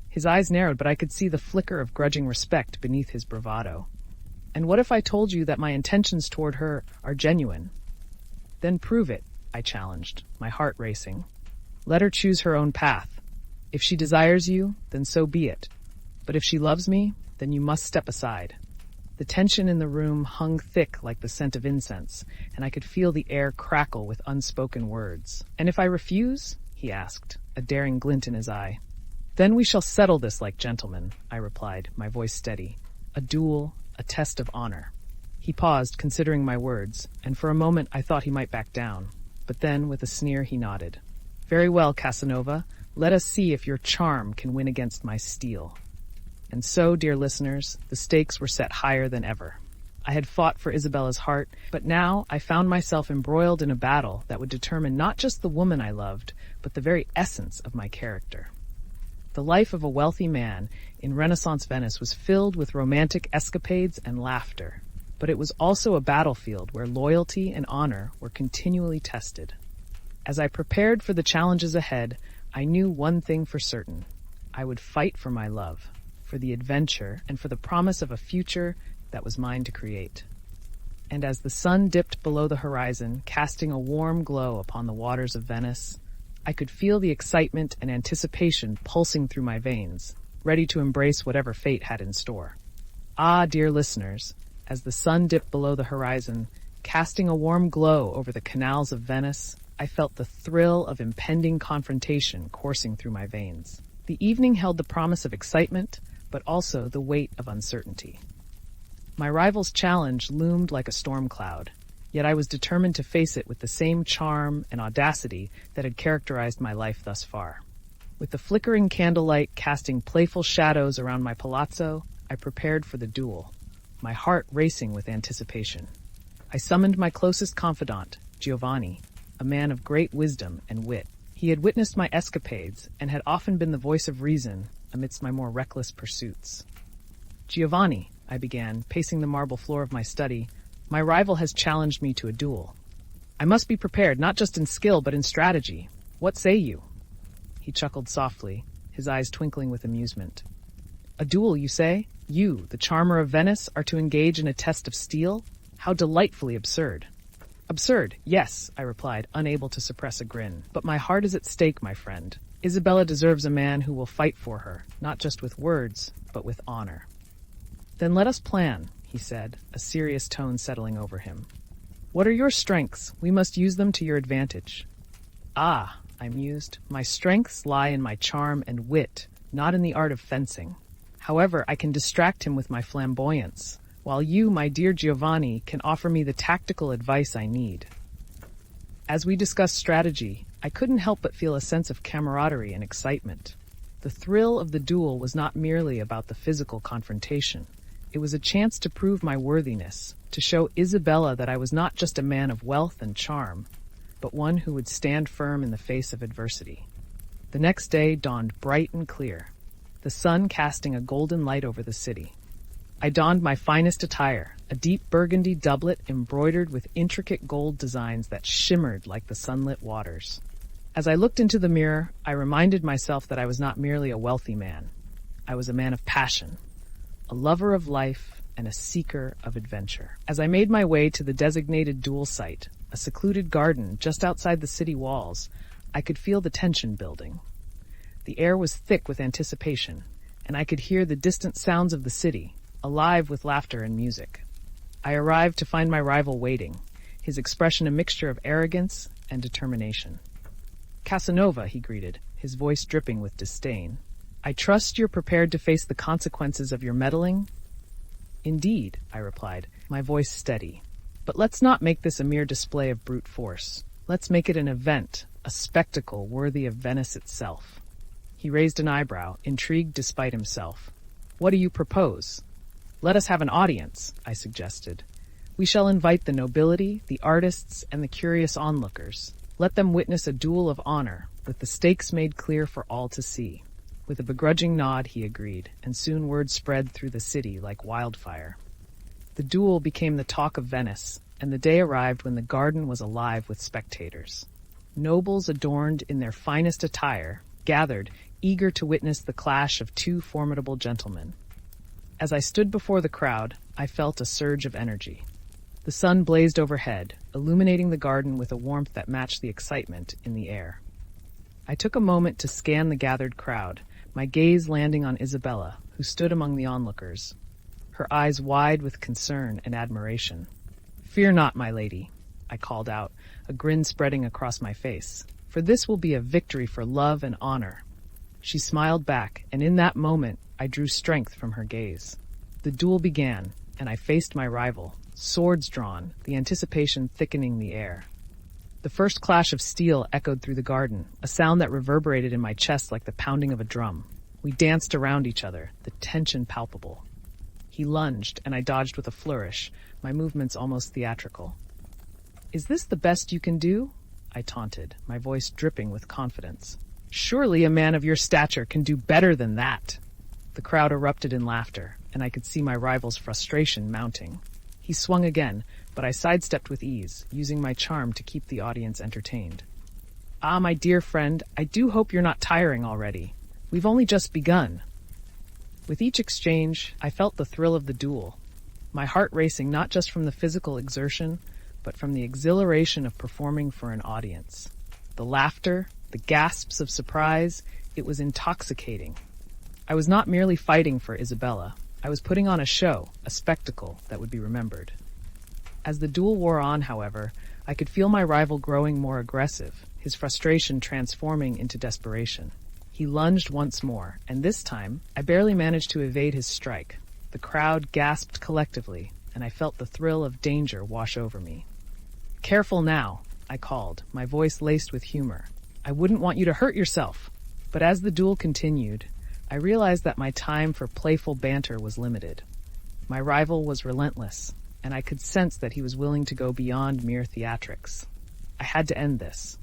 His eyes narrowed, but I could see the flicker of grudging respect beneath his bravado. And what if I told you that my intentions toward her are genuine? Then prove it, I challenged, my heart racing. Let her choose her own path. If she desires you, then so be it. But if she loves me, then you must step aside. The tension in the room hung thick like the scent of incense, and I could feel the air crackle with unspoken words. And if I refuse? He asked, a daring glint in his eye. Then we shall settle this like gentlemen, I replied, my voice steady. A duel, a test of honor. He paused, considering my words, and for a moment I thought he might back down. But then, with a sneer, he nodded. Very well, Casanova. Let us see if your charm can win against my steel. And so, dear listeners, the stakes were set higher than ever. I had fought for Isabella's heart, but now I found myself embroiled in a battle that would determine not just the woman I loved, but the very essence of my character. The life of a wealthy man in Renaissance Venice was filled with romantic escapades and laughter, but it was also a battlefield where loyalty and honor were continually tested. As I prepared for the challenges ahead, I knew one thing for certain. I would fight for my love, for the adventure, and for the promise of a future that was mine to create. And as the sun dipped below the horizon, casting a warm glow upon the waters of Venice, I could feel the excitement and anticipation pulsing through my veins, ready to embrace whatever fate had in store. Ah, dear listeners, as the sun dipped below the horizon, casting a warm glow over the canals of Venice, I felt the thrill of impending confrontation coursing through my veins. The evening held the promise of excitement, but also the weight of uncertainty. My rival's challenge loomed like a storm cloud, yet I was determined to face it with the same charm and audacity that had characterized my life thus far. With the flickering candlelight casting playful shadows around my palazzo, I prepared for the duel, my heart racing with anticipation. I summoned my closest confidant, Giovanni, a man of great wisdom and wit. He had witnessed my escapades and had often been the voice of reason amidst my more reckless pursuits. Giovanni, I began, pacing the marble floor of my study, my rival has challenged me to a duel. I must be prepared, not just in skill, but in strategy. What say you? He chuckled softly, his eyes twinkling with amusement. A duel, you say? You, the charmer of Venice, are to engage in a test of steel? How delightfully absurd. Absurd, yes, I replied, unable to suppress a grin. But my heart is at stake, my friend. Isabella deserves a man who will fight for her, not just with words, but with honor. Then let us plan, he said, a serious tone settling over him. What are your strengths? We must use them to your advantage. Ah, I mused, my strengths lie in my charm and wit, not in the art of fencing. However, I can distract him with my flamboyance, while you, my dear Giovanni, can offer me the tactical advice I need. As we discussed strategy, I couldn't help but feel a sense of camaraderie and excitement. The thrill of the duel was not merely about the physical confrontation. It was a chance to prove my worthiness, to show Isabella that I was not just a man of wealth and charm, but one who would stand firm in the face of adversity. The next day dawned bright and clear, the sun casting a golden light over the city. I donned my finest attire, a deep burgundy doublet embroidered with intricate gold designs that shimmered like the sunlit waters. As I looked into the mirror, I reminded myself that I was not merely a wealthy man. I was a man of passion, a lover of life, and a seeker of adventure. As I made my way to the designated duel site, a secluded garden just outside the city walls, I could feel the tension building. The air was thick with anticipation, and I could hear the distant sounds of the city, alive with laughter and music. I arrived to find my rival waiting, his expression a mixture of arrogance and determination. "Casanova," he greeted, his voice dripping with disdain. "I trust you're prepared to face the consequences of your meddling?" "Indeed," I replied, my voice steady. "But let's not make this a mere display of brute force. Let's make it an event, a spectacle worthy of Venice itself." He raised an eyebrow, intrigued despite himself. "What do you propose?" "Let us have an audience," I suggested. "We shall invite the nobility, the artists, and the curious onlookers. Let them witness a duel of honor, with the stakes made clear for all to see." With a begrudging nod, he agreed, and soon word spread through the city like wildfire. The duel became the talk of Venice, and the day arrived when the garden was alive with spectators. Nobles adorned in their finest attire gathered, eager to witness the clash of two formidable gentlemen. As I stood before the crowd, I felt a surge of energy. The sun blazed overhead, illuminating the garden with a warmth that matched the excitement in the air. I took a moment to scan the gathered crowd, my gaze landing on Isabella, who stood among the onlookers, her eyes wide with concern and admiration. "Fear not, my lady," I called out, a grin spreading across my face, "for this will be a victory for love and honor." She smiled back, and in that moment, I drew strength from her gaze. The duel began, and I faced my rival, swords drawn, the anticipation thickening the air. The first clash of steel echoed through the garden, a sound that reverberated in my chest like the pounding of a drum. We danced around each other, the tension palpable. He lunged, and I dodged with a flourish, my movements almost theatrical. "Is this the best you can do?" I taunted, my voice dripping with confidence. "Surely a man of your stature can do better than that." The crowd erupted in laughter, and I could see my rival's frustration mounting. He swung again, but I sidestepped with ease, using my charm to keep the audience entertained. "Ah, my dear friend, I do hope you're not tiring already. We've only just begun." With each exchange, I felt the thrill of the duel, my heart racing not just from the physical exertion, but from the exhilaration of performing for an audience. The laughter, the gasps of surprise, it was intoxicating. I was not merely fighting for Isabella. I was putting on a show, a spectacle that would be remembered. As the duel wore on, however, I could feel my rival growing more aggressive, his frustration transforming into desperation. He lunged once more, and this time, I barely managed to evade his strike. The crowd gasped collectively, and I felt the thrill of danger wash over me. "Careful now," I called, my voice laced with humor. "I wouldn't want you to hurt yourself." But as the duel continued, I realized that my time for playful banter was limited. My rival was relentless, and I could sense that he was willing to go beyond mere theatrics. I had to end this.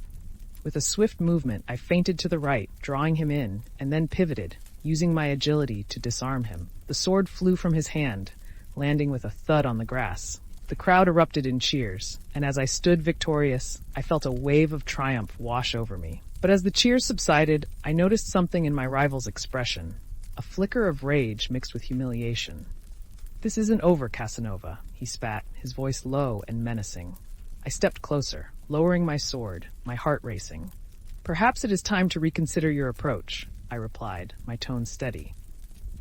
With a swift movement, I feinted to the right, drawing him in, and then pivoted, using my agility to disarm him. The sword flew from his hand, landing with a thud on the grass. The crowd erupted in cheers, and as I stood victorious, I felt a wave of triumph wash over me. But as the cheers subsided, I noticed something in my rival's expression, a flicker of rage mixed with humiliation. "This isn't over, Casanova," he spat, his voice low and menacing. I stepped closer, lowering my sword, my heart racing. "Perhaps it is time to reconsider your approach," I replied, my tone steady.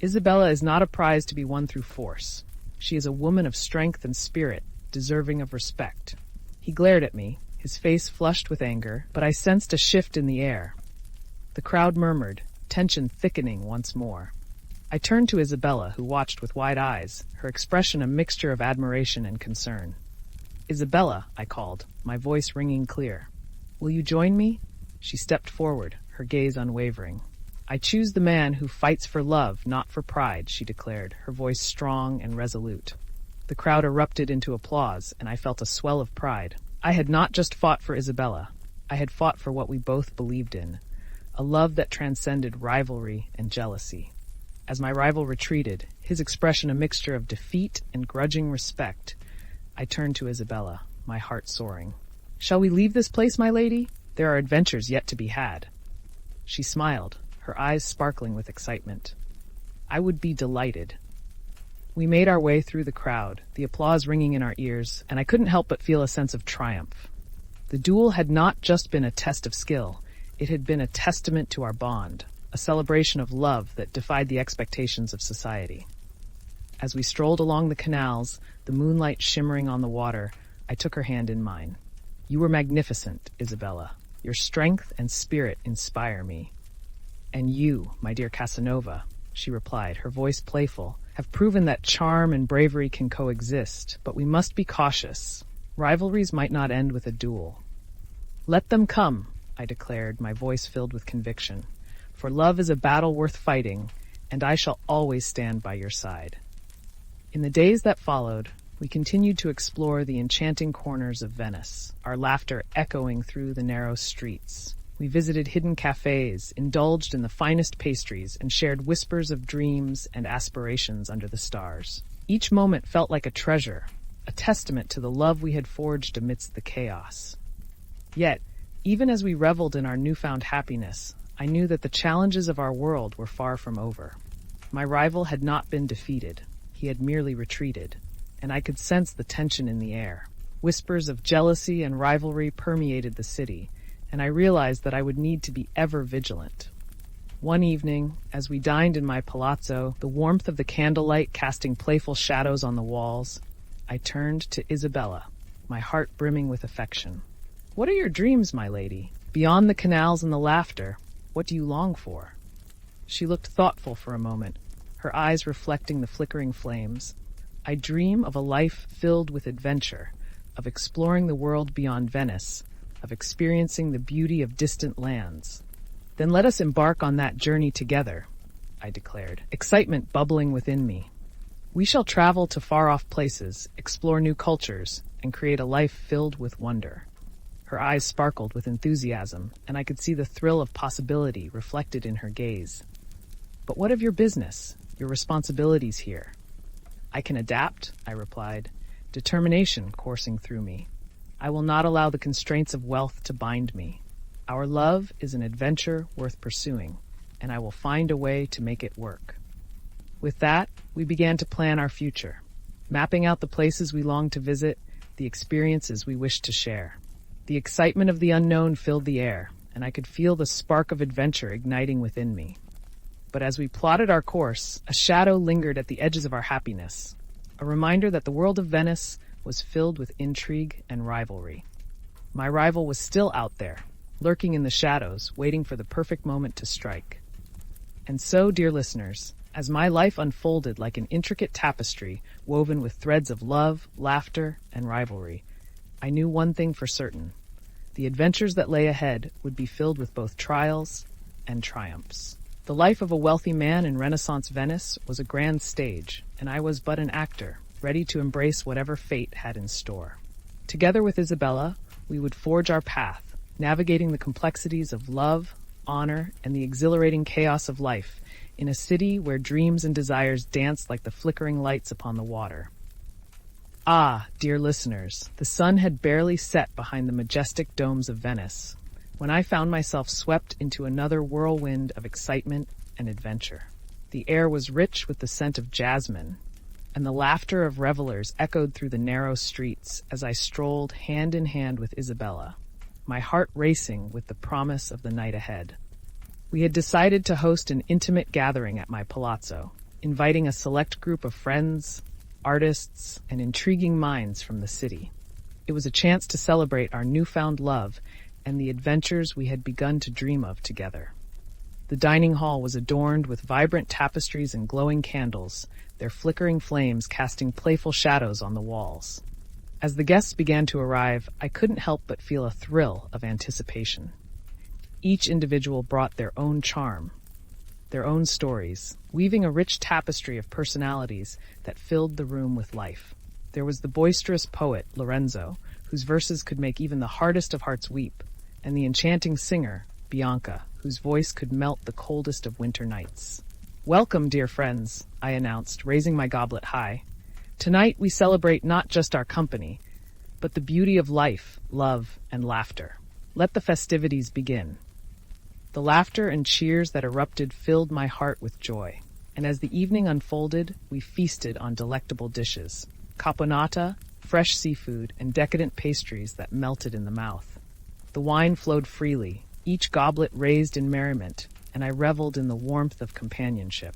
"Isabella is not a prize to be won through force. She is a woman of strength and spirit, deserving of respect." He glared at me, his face flushed with anger, but I sensed a shift in the air. The crowd murmured, tension thickening once more. I turned to Isabella, who watched with wide eyes, her expression a mixture of admiration and concern. "Isabella," I called, my voice ringing clear. "Will you join me?" She stepped forward, her gaze unwavering. "I choose the man who fights for love, not for pride," she declared, her voice strong and resolute. The crowd erupted into applause, and I felt a swell of pride. I had not just fought for Isabella. I had fought for what we both believed in, a love that transcended rivalry and jealousy. As my rival retreated, his expression a mixture of defeat and grudging respect, I turned to Isabella, my heart soaring. "Shall we leave this place, my lady? There are adventures yet to be had." She smiled, her eyes sparkling with excitement. "I would be delighted." We made our way through the crowd, the applause ringing in our ears, and I couldn't help but feel a sense of triumph. The duel had not just been a test of skill, it had been a testament to our bond, a celebration of love that defied the expectations of society. As we strolled along the canals, the moonlight shimmering on the water, I took her hand in mine. "You were magnificent, Isabella. Your strength and spirit inspire me." "And you, my dear Casanova," she replied, her voice playful, "have proven that charm and bravery can coexist, but we must be cautious. Rivalries might not end with a duel." "Let them come," I declared, my voice filled with conviction. "For love is a battle worth fighting, and I shall always stand by your side." In the days that followed, we continued to explore the enchanting corners of Venice, our laughter echoing through the narrow streets. We visited hidden cafes, indulged in the finest pastries, and shared whispers of dreams and aspirations under the stars. Each moment felt like a treasure, a testament to the love we had forged amidst the chaos. Yet, even as we reveled in our newfound happiness, I knew that the challenges of our world were far from over. My rival had not been defeated. He had merely retreated, and I could sense the tension in the air. Whispers of jealousy and rivalry permeated the city, and I realized that I would need to be ever vigilant. One evening, as we dined in my palazzo, the warmth of the candlelight casting playful shadows on the walls, I turned to Isabella, my heart brimming with affection. "What are your dreams, my lady? Beyond the canals and the laughter, what do you long for?" She looked thoughtful for a moment, her eyes reflecting the flickering flames. "I dream of a life filled with adventure, of exploring the world beyond Venice, of experiencing the beauty of distant lands." "Then let us embark on that journey together," I declared, excitement bubbling within me. "We shall travel to far-off places, explore new cultures, and create a life filled with wonder." Her eyes sparkled with enthusiasm, and I could see the thrill of possibility reflected in her gaze. "But what of your business, your responsibilities here?" "I can adapt," I replied, determination coursing through me. "I will not allow the constraints of wealth to bind me. Our love is an adventure worth pursuing, and I will find a way to make it work." With that, we began to plan our future, mapping out the places we longed to visit, the experiences we wished to share. The excitement of the unknown filled the air, and I could feel the spark of adventure igniting within me. But as we plotted our course, a shadow lingered at the edges of our happiness, a reminder that the world of Venice was filled with intrigue and rivalry. My rival was still out there, lurking in the shadows, waiting for the perfect moment to strike. And so, dear listeners, as my life unfolded like an intricate tapestry woven with threads of love, laughter, and rivalry, I knew one thing for certain. The adventures that lay ahead would be filled with both trials and triumphs. The life of a wealthy man in Renaissance Venice was a grand stage, and I was but an actor, ready to embrace whatever fate had in store. Together with Isabella, we would forge our path, navigating the complexities of love, honor, and the exhilarating chaos of life in a city where dreams and desires danced like the flickering lights upon the water. Ah, dear listeners, the sun had barely set behind the majestic domes of Venice when I found myself swept into another whirlwind of excitement and adventure. The air was rich with the scent of jasmine, and the laughter of revelers echoed through the narrow streets as I strolled hand in hand with Isabella, my heart racing with the promise of the night ahead. We had decided to host an intimate gathering at my palazzo, inviting a select group of friends, artists, and intriguing minds from the city. It was a chance to celebrate our newfound love and the adventures we had begun to dream of together. The dining hall was adorned with vibrant tapestries and glowing candles, their flickering flames casting playful shadows on the walls. As the guests began to arrive, I couldn't help but feel a thrill of anticipation. Each individual brought their own charm, their own stories, weaving a rich tapestry of personalities that filled the room with life. There was the boisterous poet, Lorenzo, whose verses could make even the hardest of hearts weep, and the enchanting singer, Bianca, whose voice could melt the coldest of winter nights. "Welcome, dear friends," I announced, raising my goblet high. "Tonight we celebrate not just our company, but the beauty of life, love, and laughter. Let the festivities begin." The laughter and cheers that erupted filled my heart with joy, and as the evening unfolded, we feasted on delectable dishes, caponata, fresh seafood, and decadent pastries that melted in the mouth. The wine flowed freely, each goblet raised in merriment, and I reveled in the warmth of companionship.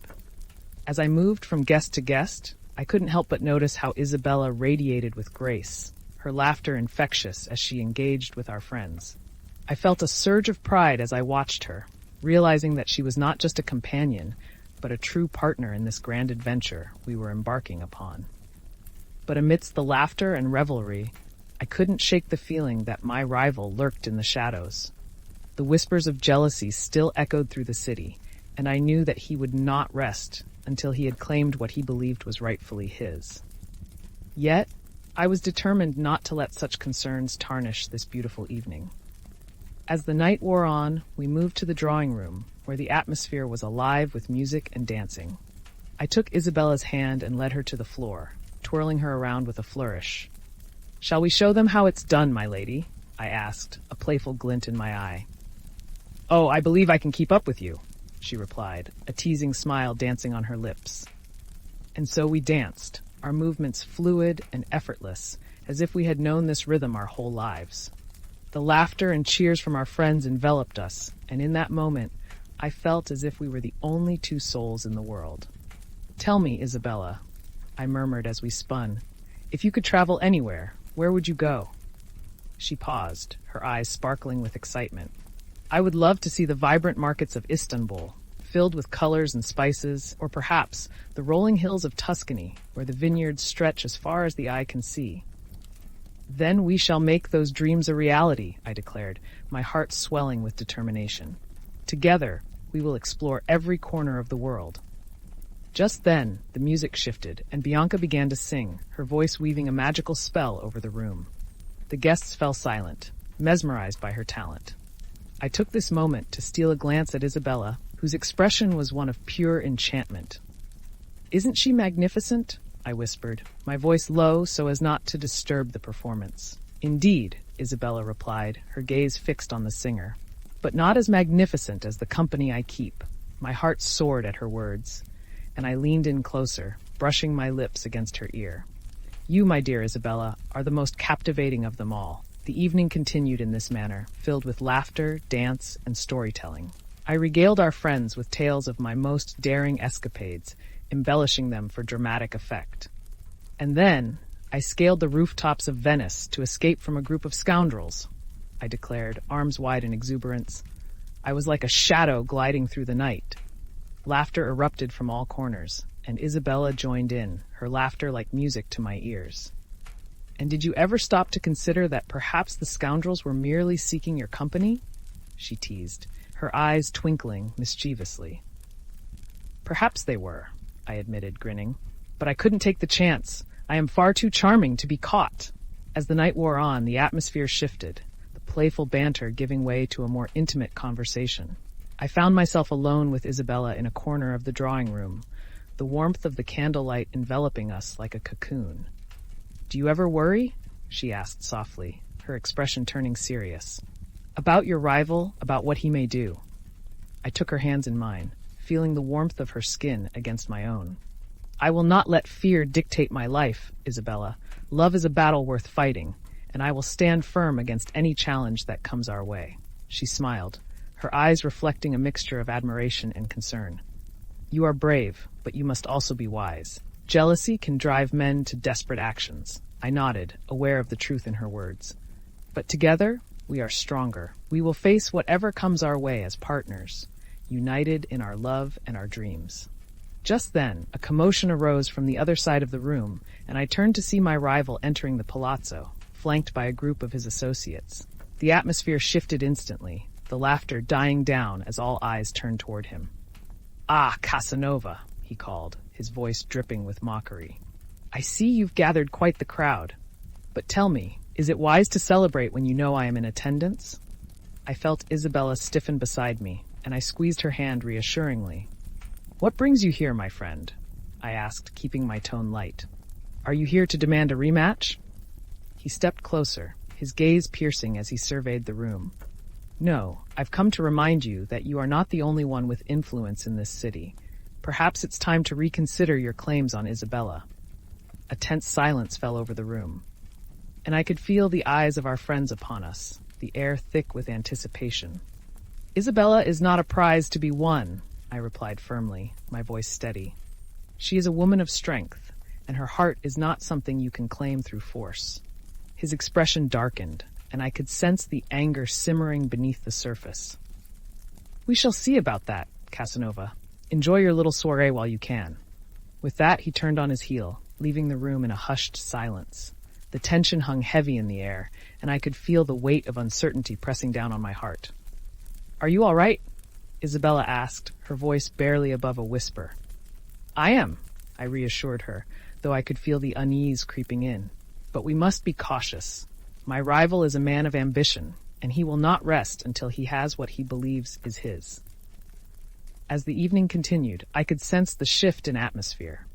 As I moved from guest to guest, I couldn't help but notice how Isabella radiated with grace, her laughter infectious as she engaged with our friends. I felt a surge of pride as I watched her, realizing that she was not just a companion, but a true partner in this grand adventure we were embarking upon. But amidst the laughter and revelry, I couldn't shake the feeling that my rival lurked in the shadows. The whispers of jealousy still echoed through the city, and I knew that he would not rest until he had claimed what he believed was rightfully his. Yet, I was determined not to let such concerns tarnish this beautiful evening. As the night wore on, we moved to the drawing room, where the atmosphere was alive with music and dancing. I took Isabella's hand and led her to the floor, twirling her around with a flourish. "Shall we show them how it's done, my lady?" I asked, a playful glint in my eye. "Oh, I believe I can keep up with you," she replied, a teasing smile dancing on her lips. And so we danced, our movements fluid and effortless, as if we had known this rhythm our whole lives. The laughter and cheers from our friends enveloped us, and in that moment, I felt as if we were the only two souls in the world. "Tell me, Isabella," I murmured as we spun, "if you could travel anywhere, where would you go?" She paused, her eyes sparkling with excitement. "I would love to see the vibrant markets of Istanbul, filled with colors and spices, or perhaps the rolling hills of Tuscany, where the vineyards stretch as far as the eye can see." "Then we shall make those dreams a reality," I declared, my heart swelling with determination. "Together, we will explore every corner of the world." Just then, the music shifted, and Bianca began to sing, her voice weaving a magical spell over the room. The guests fell silent, mesmerized by her talent. I took this moment to steal a glance at Isabella, whose expression was one of pure enchantment. "Isn't she magnificent?" I whispered, my voice low so as not to disturb the performance. "Indeed," Isabella replied, her gaze fixed on the singer. "But not as magnificent as the company I keep." My heart soared at her words, and I leaned in closer, brushing my lips against her ear. "You, my dear Isabella, are the most captivating of them all." The evening continued in this manner, filled with laughter, dance, and storytelling. I regaled our friends with tales of my most daring escapades, embellishing them for dramatic effect. And then, I scaled the rooftops of Venice to escape from a group of scoundrels, I declared, arms wide in exuberance. I was like a shadow gliding through the night. Laughter erupted from all corners, and Isabella joined in, her laughter like music to my ears. "And did you ever stop to consider that perhaps the scoundrels were merely seeking your company?" she teased, her eyes twinkling mischievously. "Perhaps they were," I admitted, grinning. "But I couldn't take the chance. I am far too charming to be caught." As the night wore on, the atmosphere shifted, the playful banter giving way to a more intimate conversation. I found myself alone with Isabella in a corner of the drawing room, the warmth of the candlelight enveloping us like a cocoon. "Do you ever worry?" she asked softly, her expression turning serious. "About your rival, about what he may do." I took her hands in mine, feeling the warmth of her skin against my own. "I will not let fear dictate my life, Isabella. Love is a battle worth fighting, and I will stand firm against any challenge that comes our way." She smiled, her eyes reflecting a mixture of admiration and concern. "You are brave, but you must also be wise. Jealousy can drive men to desperate actions." I nodded, aware of the truth in her words. "But together, we are stronger. We will face whatever comes our way as partners, united in our love and our dreams." Just then, a commotion arose from the other side of the room, and I turned to see my rival entering the palazzo, flanked by a group of his associates. The atmosphere shifted instantly. the laughter dying down as all eyes turned toward him. "Ah, Casanova," he called, his voice dripping with mockery. "I see you've gathered quite the crowd. But tell me, is it wise to celebrate when you know I am in attendance?" I felt Isabella stiffen beside me, and I squeezed her hand reassuringly. "What brings you here, my friend?" I asked, keeping my tone light. "Are you here to demand a rematch?" He stepped closer, his gaze piercing as he surveyed the room. "No, I've come to remind you that you are not the only one with influence in this city. Perhaps it's time to reconsider your claims on Isabella." A tense silence fell over the room, and I could feel the eyes of our friends upon us, the air thick with anticipation. "Isabella is not a prize to be won," I replied firmly, my voice steady. "She is a woman of strength, and her heart is not something you can claim through force." His expression darkened, and I could sense the anger simmering beneath the surface. "We shall see about that, Casanova. Enjoy your little soiree while you can." With that, he turned on his heel, leaving the room in a hushed silence. The tension hung heavy in the air, and I could feel the weight of uncertainty pressing down on my heart. "Are you all right?" Isabella asked, her voice barely above a whisper. "I am," I reassured her, though I could feel the unease creeping in. "But we must be cautious. My rival is a man of ambition, and he will not rest until he has what he believes is his." As the evening continued, I could sense the shift in atmosphere.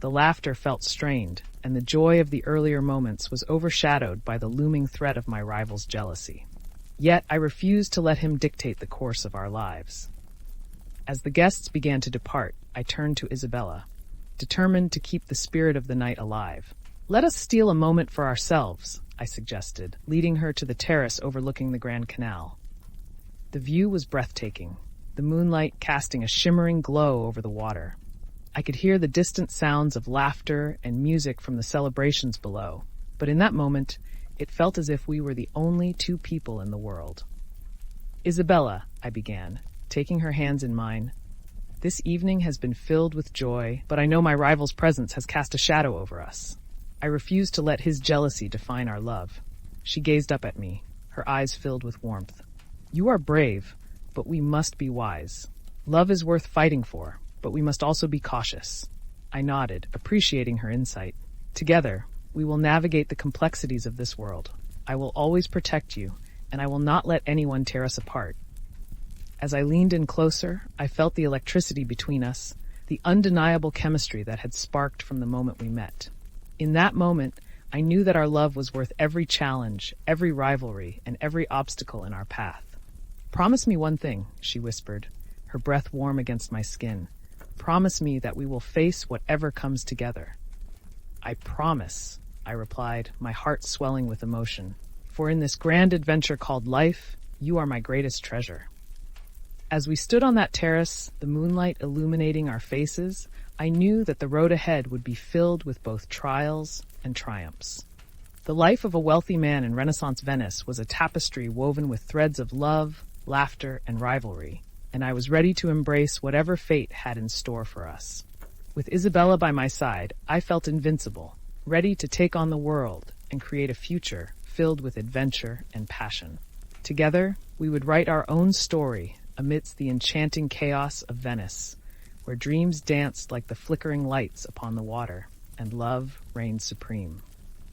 The laughter felt strained, and the joy of the earlier moments was overshadowed by the looming threat of my rival's jealousy. Yet I refused to let him dictate the course of our lives. As the guests began to depart, I turned to Isabella, determined to keep the spirit of the night alive. "Let us steal a moment for ourselves," I suggested, leading her to the terrace overlooking the Grand Canal. The view was breathtaking, the moonlight casting a shimmering glow over the water. I could hear the distant sounds of laughter and music from the celebrations below, but in that moment, it felt as if we were the only two people in the world. "Isabella," I began, taking her hands in mine, "this evening has been filled with joy, but I know my rival's presence has cast a shadow over us. I refuse to let his jealousy define our love." She gazed up at me, her eyes filled with warmth. "You are brave, but we must be wise. Love is worth fighting for, but we must also be cautious." I nodded, appreciating her insight. "Together, we will navigate the complexities of this world. I will always protect you, and I will not let anyone tear us apart." As I leaned in closer, I felt the electricity between us, the undeniable chemistry that had sparked from the moment we met. In that moment, I knew that our love was worth every challenge, every rivalry, and every obstacle in our path. "Promise me one thing," she whispered, her breath warm against my skin. "Promise me that we will face whatever comes together." "I promise," I replied, my heart swelling with emotion. "For in this grand adventure called life, you are my greatest treasure." As we stood on that terrace, the moonlight illuminating our faces, I knew that the road ahead would be filled with both trials and triumphs. The life of a wealthy man in Renaissance Venice was a tapestry woven with threads of love, laughter, and rivalry, and I was ready to embrace whatever fate had in store for us. With Isabella by my side, I felt invincible, ready to take on the world and create a future filled with adventure and passion. Together, we would write our own story amidst the enchanting chaos of Venice, where dreams danced like the flickering lights upon the water, and love reigned supreme.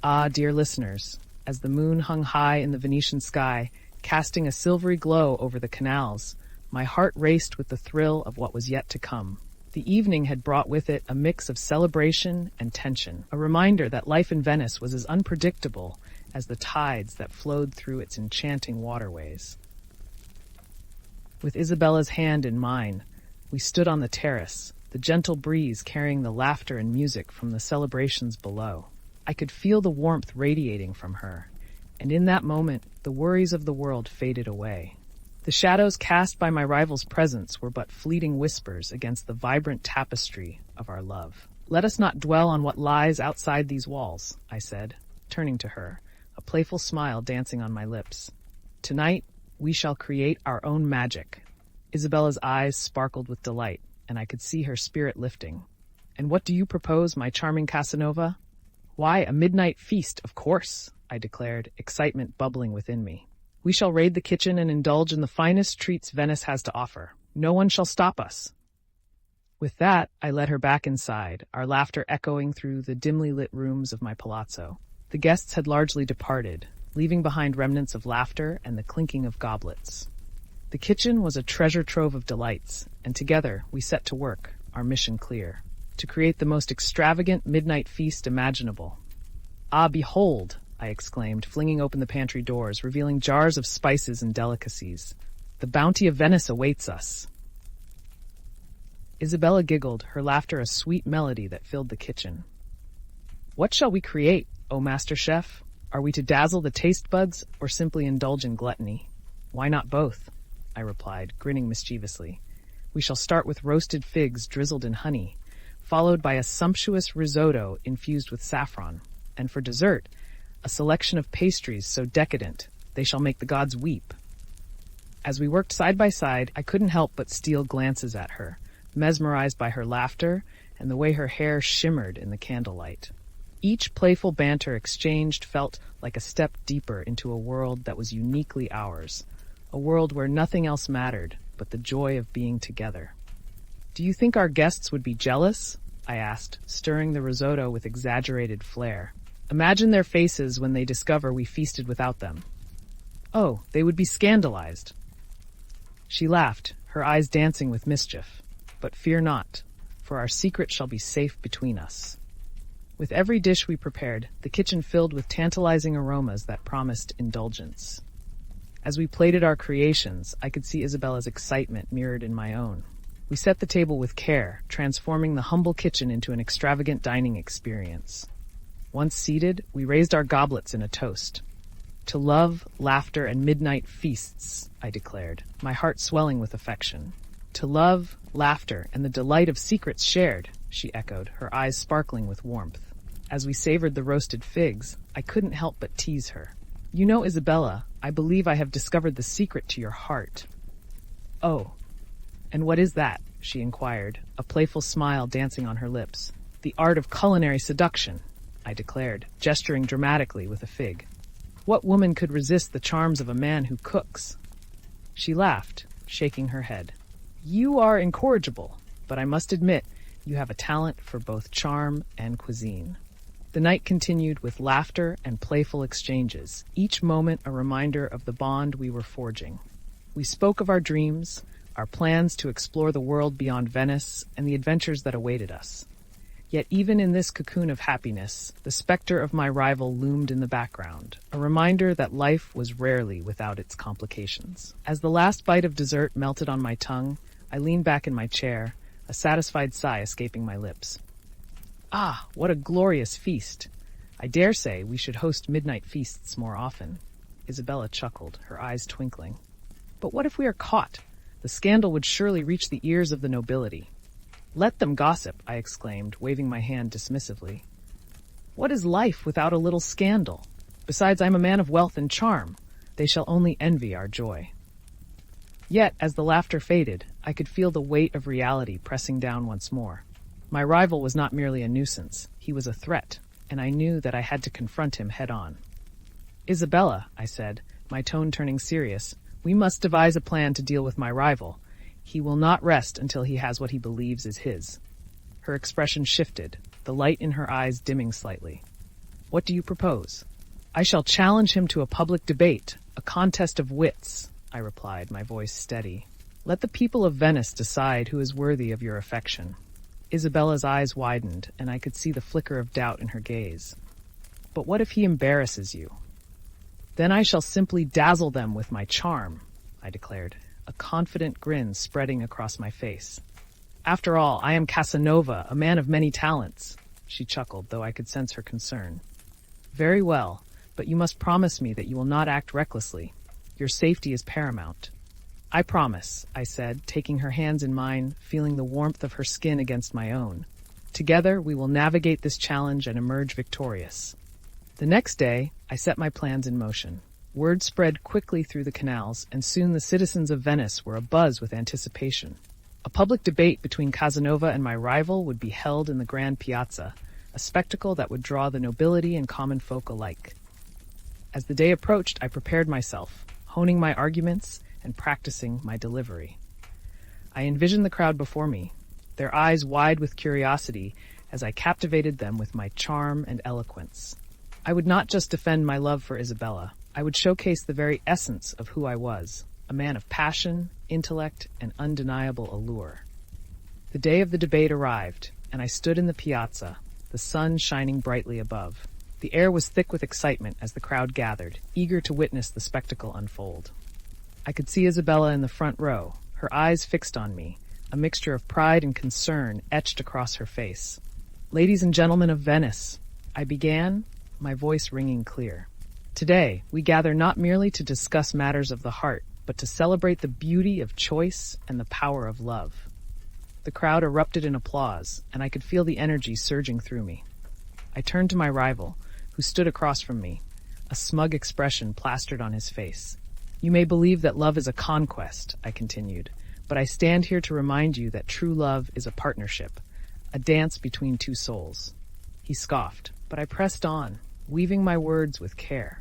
Ah, dear listeners, as the moon hung high in the Venetian sky, casting a silvery glow over the canals, my heart raced with the thrill of what was yet to come. The evening had brought with it a mix of celebration and tension, a reminder that life in Venice was as unpredictable as the tides that flowed through its enchanting waterways. With Isabella's hand in mine, we stood on the terrace, the gentle breeze carrying the laughter and music from the celebrations below. I could feel the warmth radiating from her, and in that moment, the worries of the world faded away. The shadows cast by my rival's presence were but fleeting whispers against the vibrant tapestry of our love. "Let us not dwell on what lies outside these walls," I said, turning to her, a playful smile dancing on my lips. "Tonight, we shall create our own magic." Isabella's eyes sparkled with delight, and I could see her spirit lifting. "And what do you propose, my charming Casanova?" "Why, a midnight feast, of course," I declared, excitement bubbling within me. We shall raid the kitchen and indulge in the finest treats Venice has to offer. No one shall stop us. With that, I led her back inside, our laughter echoing through the dimly lit rooms of my palazzo. The guests had largely departed, leaving behind remnants of laughter and the clinking of goblets. The kitchen was a treasure trove of delights, and together we set to work, our mission clear, to create the most extravagant midnight feast imaginable. Ah, behold, I exclaimed, flinging open the pantry doors, revealing jars of spices and delicacies. The bounty of Venice awaits us. Isabella giggled, her laughter a sweet melody that filled the kitchen. What shall we create, O Master Chef? Are we to dazzle the taste buds or simply indulge in gluttony? Why not both? I replied, grinning mischievously. We shall start with roasted figs drizzled in honey, followed by a sumptuous risotto infused with saffron, and for dessert, a selection of pastries so decadent they shall make the gods weep. As we worked side by side, I couldn't help but steal glances at her, mesmerized by her laughter and the way her hair shimmered in the candlelight. Each playful banter exchanged felt like a step deeper into a world that was uniquely ours, a world where nothing else mattered but the joy of being together. Do you think our guests would be jealous? I asked, stirring the risotto with exaggerated flair. Imagine their faces when they discover we feasted without them. Oh, they would be scandalized. She laughed, her eyes dancing with mischief. But fear not, for our secret shall be safe between us. With every dish we prepared, the kitchen filled with tantalizing aromas that promised indulgence. As we plated our creations, I could see Isabella's excitement mirrored in my own. We set the table with care, transforming the humble kitchen into an extravagant dining experience. Once seated, we raised our goblets in a toast. To love, laughter, and midnight feasts, I declared, my heart swelling with affection. To love, laughter, and the delight of secrets shared, she echoed, her eyes sparkling with warmth. As we savored the roasted figs, I couldn't help but tease her. You know, Isabella, I believe I have discovered the secret to your heart. Oh, and what is that? She inquired, a playful smile dancing on her lips. The art of culinary seduction, I declared, gesturing dramatically with a fig. What woman could resist the charms of a man who cooks? She laughed, shaking her head. You are incorrigible, but I must admit you have a talent for both charm and cuisine. The night continued with laughter and playful exchanges, each moment a reminder of the bond we were forging. We spoke of our dreams, our plans to explore the world beyond Venice, and the adventures that awaited us. Yet even in this cocoon of happiness, the specter of my rival loomed in the background, a reminder that life was rarely without its complications. As the last bite of dessert melted on my tongue, I leaned back in my chair, a satisfied sigh escaping my lips. Ah, what a glorious feast! I dare say we should host midnight feasts more often. Isabella chuckled, her eyes twinkling. But what if we are caught? The scandal would surely reach the ears of the nobility. Let them gossip, I exclaimed, waving my hand dismissively. What is life without a little scandal? Besides, I'm a man of wealth and charm. They shall only envy our joy. Yet, as the laughter faded, I could feel the weight of reality pressing down once more. My rival was not merely a nuisance, he was a threat, and I knew that I had to confront him head-on. Isabella, I said, my tone turning serious, we must devise a plan to deal with my rival. He will not rest until he has what he believes is his. Her expression shifted, the light in her eyes dimming slightly. What do you propose? I shall challenge him to a public debate, a contest of wits, I replied, my voice steady. Let the people of Venice decide who is worthy of your affection. Isabella's eyes widened, and I could see the flicker of doubt in her gaze. But what if he embarrasses you? Then I shall simply dazzle them with my charm, I declared, a confident grin spreading across my face. After all, I am Casanova, a man of many talents, she chuckled, though I could sense her concern. Very well, but you must promise me that you will not act recklessly. Your safety is paramount. I promise, I said, taking her hands in mine, feeling the warmth of her skin against my own. Together, we will navigate this challenge and emerge victorious. The next day, I set my plans in motion. Word spread quickly through the canals, and soon the citizens of Venice were abuzz with anticipation. A public debate between Casanova and my rival would be held in the Grand Piazza, a spectacle that would draw the nobility and common folk alike. As the day approached, I prepared myself, honing my arguments and practicing my delivery. I envisioned the crowd before me, their eyes wide with curiosity as I captivated them with my charm and eloquence. I would not just defend my love for Isabella, I would showcase the very essence of who I was, a man of passion, intellect, and undeniable allure. The day of the debate arrived, and I stood in the piazza, the sun shining brightly above. The air was thick with excitement as the crowd gathered, eager to witness the spectacle unfold. I could see Isabella in the front row, her eyes fixed on me, a mixture of pride and concern etched across her face. "Ladies and gentlemen of Venice," I began, my voice ringing clear. "Today, we gather not merely to discuss matters of the heart, but to celebrate the beauty of choice and the power of love." The crowd erupted in applause, and I could feel the energy surging through me. I turned to my rival, who stood across from me, a smug expression plastered on his face. "You may believe that love is a conquest," I continued, "but I stand here to remind you that true love is a partnership, a dance between two souls." He scoffed, but I pressed on, weaving my words with care.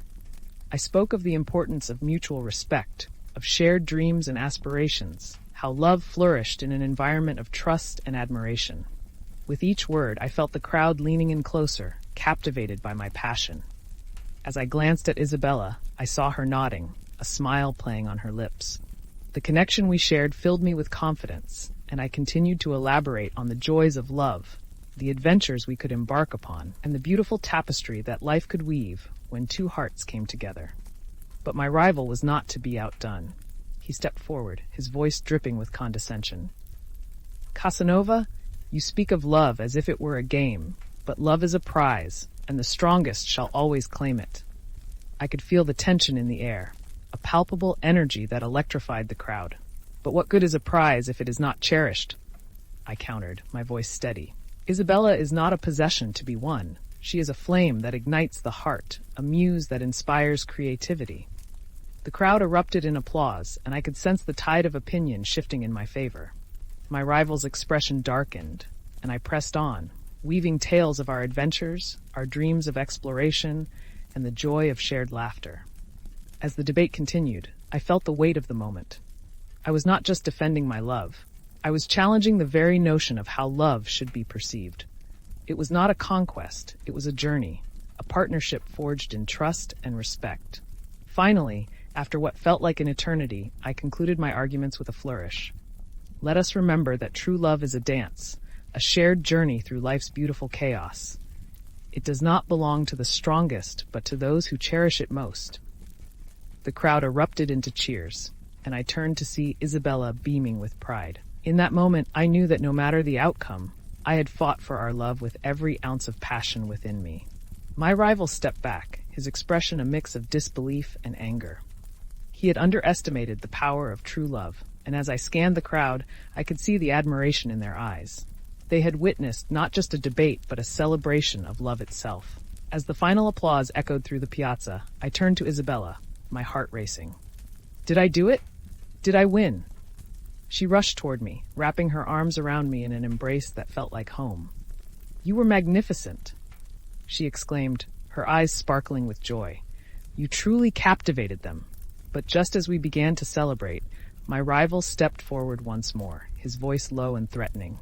I spoke of the importance of mutual respect, of shared dreams and aspirations, how love flourished in an environment of trust and admiration. With each word, I felt the crowd leaning in closer, captivated by my passion. As I glanced at Isabella, I saw her nodding, a smile playing on her lips. The connection we shared filled me with confidence, and I continued to elaborate on the joys of love, the adventures we could embark upon, and the beautiful tapestry that life could weave when two hearts came together. But my rival was not to be outdone. He stepped forward, his voice dripping with condescension. "Casanova, you speak of love as if it were a game, but love is a prize, and the strongest shall always claim it." I could feel the tension in the air, a palpable energy that electrified the crowd. "But what good is a prize if it is not cherished?" I countered, my voice steady. "Isabella is not a possession to be won. She is a flame that ignites the heart, a muse that inspires creativity." The crowd erupted in applause, and I could sense the tide of opinion shifting in my favor. My rival's expression darkened, and I pressed on, weaving tales of our adventures, our dreams of exploration, and the joy of shared laughter. As the debate continued, I felt the weight of the moment. I was not just defending my love. I was challenging the very notion of how love should be perceived. It was not a conquest, it was a journey, a partnership forged in trust and respect. Finally, after what felt like an eternity, I concluded my arguments with a flourish. Let us remember that true love is a dance, a shared journey through life's beautiful chaos. It does not belong to the strongest, but to those who cherish it most. The crowd erupted into cheers, and I turned to see Isabella beaming with pride. In that moment, I knew that no matter the outcome, I had fought for our love with every ounce of passion within me. My rival stepped back, his expression a mix of disbelief and anger. He had underestimated the power of true love, and as I scanned the crowd, I could see the admiration in their eyes. They had witnessed not just a debate, but a celebration of love itself. As the final applause echoed through the piazza, I turned to Isabella, my heart racing. Did I do it? Did I win? She rushed toward me, wrapping her arms around me in an embrace that felt like home. "You were magnificent," she exclaimed, her eyes sparkling with joy. "You truly captivated them." But just as we began to celebrate, my rival stepped forward once more, his voice low and threatening.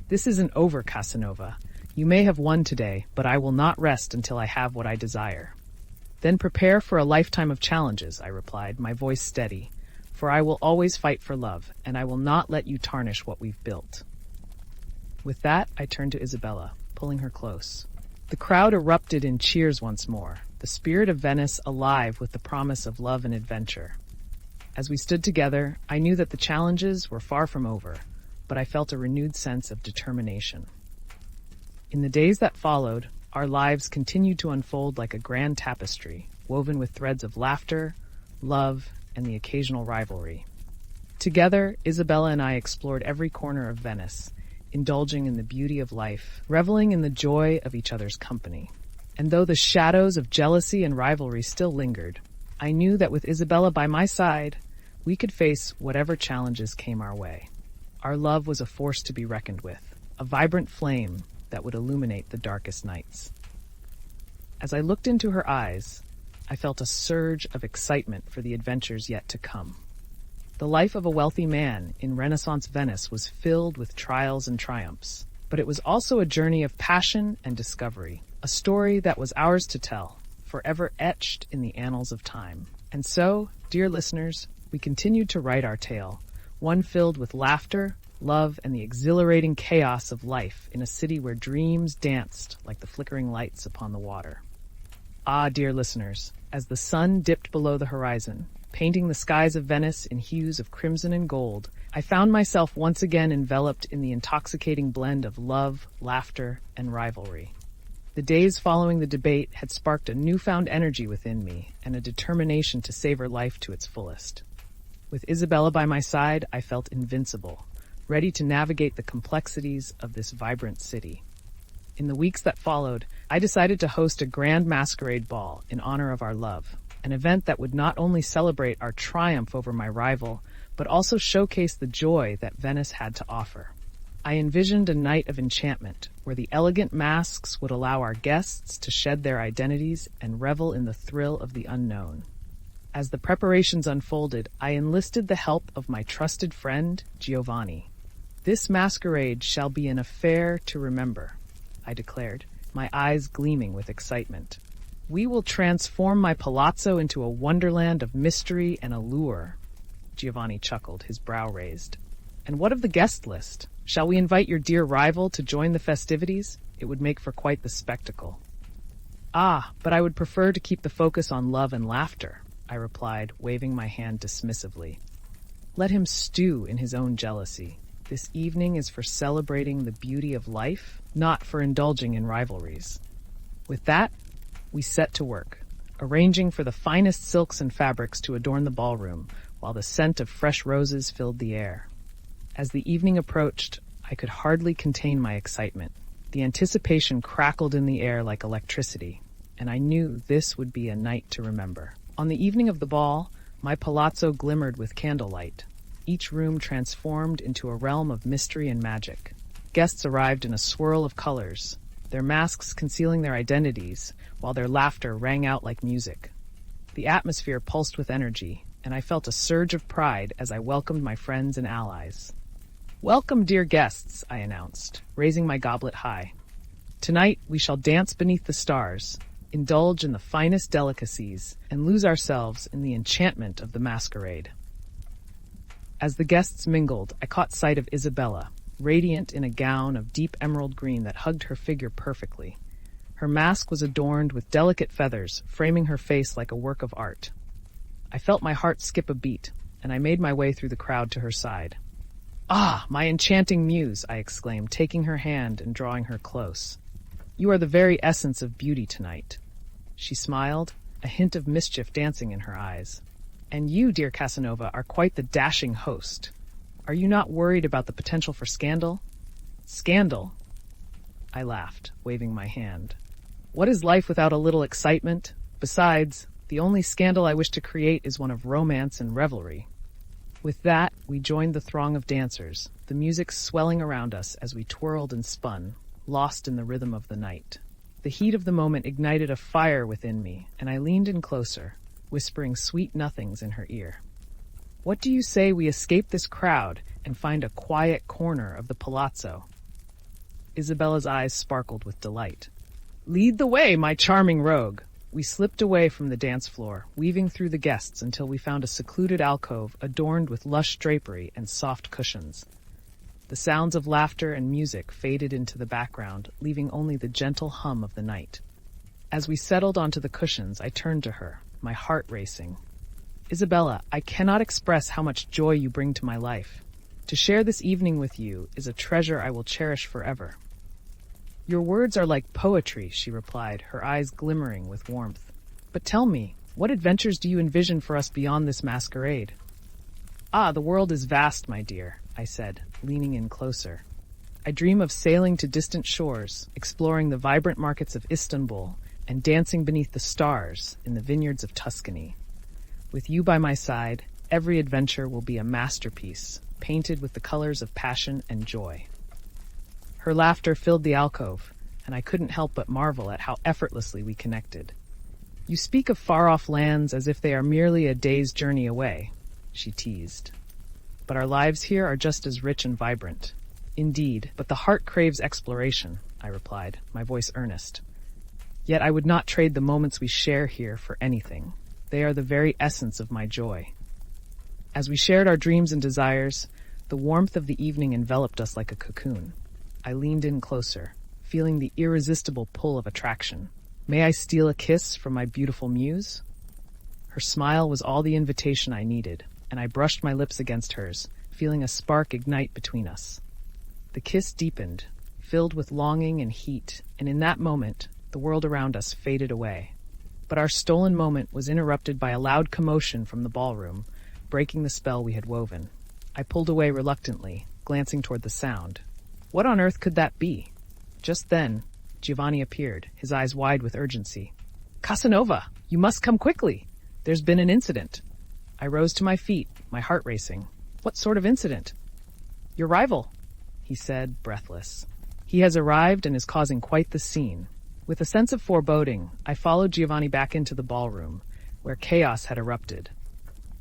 "This isn't over, Casanova. You may have won today, but I will not rest until I have what I desire." "Then prepare for a lifetime of challenges," I replied, my voice steady. "For I will always fight for love, and I will not let you tarnish what we've built." With that, I turned to Isabella, pulling her close. The crowd erupted in cheers once more, the spirit of Venice alive with the promise of love and adventure. As we stood together, I knew that the challenges were far from over, but I felt a renewed sense of determination. In the days that followed, our lives continued to unfold like a grand tapestry, woven with threads of laughter, love, and the occasional rivalry. Together, Isabella and I explored every corner of Venice, indulging in the beauty of life, reveling in the joy of each other's company. And though the shadows of jealousy and rivalry still lingered, I knew that with Isabella by my side, we could face whatever challenges came our way. Our love was a force to be reckoned with, a vibrant flame that would illuminate the darkest nights. As I looked into her eyes, I felt a surge of excitement for the adventures yet to come. The life of a wealthy man in Renaissance Venice was filled with trials and triumphs, but it was also a journey of passion and discovery, a story that was ours to tell, forever etched in the annals of time. And so, dear listeners, we continued to write our tale, one filled with laughter, love, and the exhilarating chaos of life in a city where dreams danced like the flickering lights upon the water. Ah, dear listeners, as the sun dipped below the horizon, painting the skies of Venice in hues of crimson and gold, I found myself once again enveloped in the intoxicating blend of love, laughter, and rivalry. The days following the debate had sparked a newfound energy within me and a determination to savor life to its fullest. With Isabella by my side, I felt invincible, ready to navigate the complexities of this vibrant city. In the weeks that followed, I decided to host a grand masquerade ball in honor of our love, an event that would not only celebrate our triumph over my rival, but also showcase the joy that Venice had to offer. I envisioned a night of enchantment, where the elegant masks would allow our guests to shed their identities and revel in the thrill of the unknown. As the preparations unfolded, I enlisted the help of my trusted friend, Giovanni. "This masquerade shall be an affair to remember," I declared, my eyes gleaming with excitement. "We will transform my palazzo into a wonderland of mystery and allure." Giovanni chuckled, his brow raised. "And what of the guest list? Shall we invite your dear rival to join the festivities? It would make for quite the spectacle." "Ah, but I would prefer to keep the focus on love and laughter," I replied, waving my hand dismissively. "Let him stew in his own jealousy. This evening is for celebrating the beauty of life, not for indulging in rivalries." With that, we set to work, arranging for the finest silks and fabrics to adorn the ballroom, while the scent of fresh roses filled the air. As the evening approached, I could hardly contain my excitement. The anticipation crackled in the air like electricity, and I knew this would be a night to remember. On the evening of the ball, my palazzo glimmered with candlelight, each room transformed into a realm of mystery and magic. Guests arrived in a swirl of colors, their masks concealing their identities, while their laughter rang out like music. The atmosphere pulsed with energy, and I felt a surge of pride as I welcomed my friends and allies. "Welcome, dear guests," I announced, raising my goblet high. "Tonight we shall dance beneath the stars, indulge in the finest delicacies, and lose ourselves in the enchantment of the masquerade." As the guests mingled, I caught sight of Isabella, radiant in a gown of deep emerald green that hugged her figure perfectly. Her mask was adorned with delicate feathers, framing her face like a work of art. I felt my heart skip a beat, and I made my way through the crowd to her side. "Ah, my enchanting muse!" I exclaimed, taking her hand and drawing her close. "You are the very essence of beauty tonight." She smiled, a hint of mischief dancing in her eyes. "And you, dear Casanova, are quite the dashing host. Are you not worried about the potential for scandal?" "Scandal?" I laughed, waving my hand. "What is life without a little excitement? Besides, the only scandal I wish to create is one of romance and revelry." With that, we joined the throng of dancers, the music swelling around us as we twirled and spun, lost in the rhythm of the night. The heat of the moment ignited a fire within me, and I leaned in closer, whispering sweet nothings in her ear. "What do you say we escape this crowd and find a quiet corner of the palazzo?" Isabella's eyes sparkled with delight. "Lead the way, my charming rogue!" We slipped away from the dance floor, weaving through the guests until we found a secluded alcove adorned with lush drapery and soft cushions. The sounds of laughter and music faded into the background, leaving only the gentle hum of the night. As we settled onto the cushions, I turned to her, my heart racing. "Isabella, I cannot express how much joy you bring to my life. To share this evening with you is a treasure I will cherish forever." "Your words are like poetry," she replied, her eyes glimmering with warmth. "But tell me, what adventures do you envision for us beyond this masquerade?" "Ah, the world is vast, my dear," I said, leaning in closer. "I dream of sailing to distant shores, exploring the vibrant markets of Istanbul, and dancing beneath the stars in the vineyards of Tuscany. With you by my side, every adventure will be a masterpiece, painted with the colors of passion and joy." Her laughter filled the alcove, and I couldn't help but marvel at how effortlessly we connected. You speak of far-off lands as if they are merely a day's journey away, she teased. But our lives here are just as rich and vibrant. Indeed, but the heart craves exploration, I replied, my voice earnest. Yet I would not trade the moments we share here for anything. They are the very essence of my joy. As we shared our dreams and desires, the warmth of the evening enveloped us like a cocoon. I leaned in closer, feeling the irresistible pull of attraction. May I steal a kiss from my beautiful muse? Her smile was all the invitation I needed, and I brushed my lips against hers, feeling a spark ignite between us. The kiss deepened, filled with longing and heat, and in that moment, the world around us faded away. But our stolen moment was interrupted by a loud commotion from the ballroom, breaking the spell we had woven. I pulled away reluctantly, glancing toward the sound. What on earth could that be? Just then, Giovanni appeared, his eyes wide with urgency. Casanova, you must come quickly. There's been an incident. I rose to my feet, my heart racing. What sort of incident? Your rival, he said, breathless. He has arrived and is causing quite the scene. With a sense of foreboding, I followed Giovanni back into the ballroom, where chaos had erupted.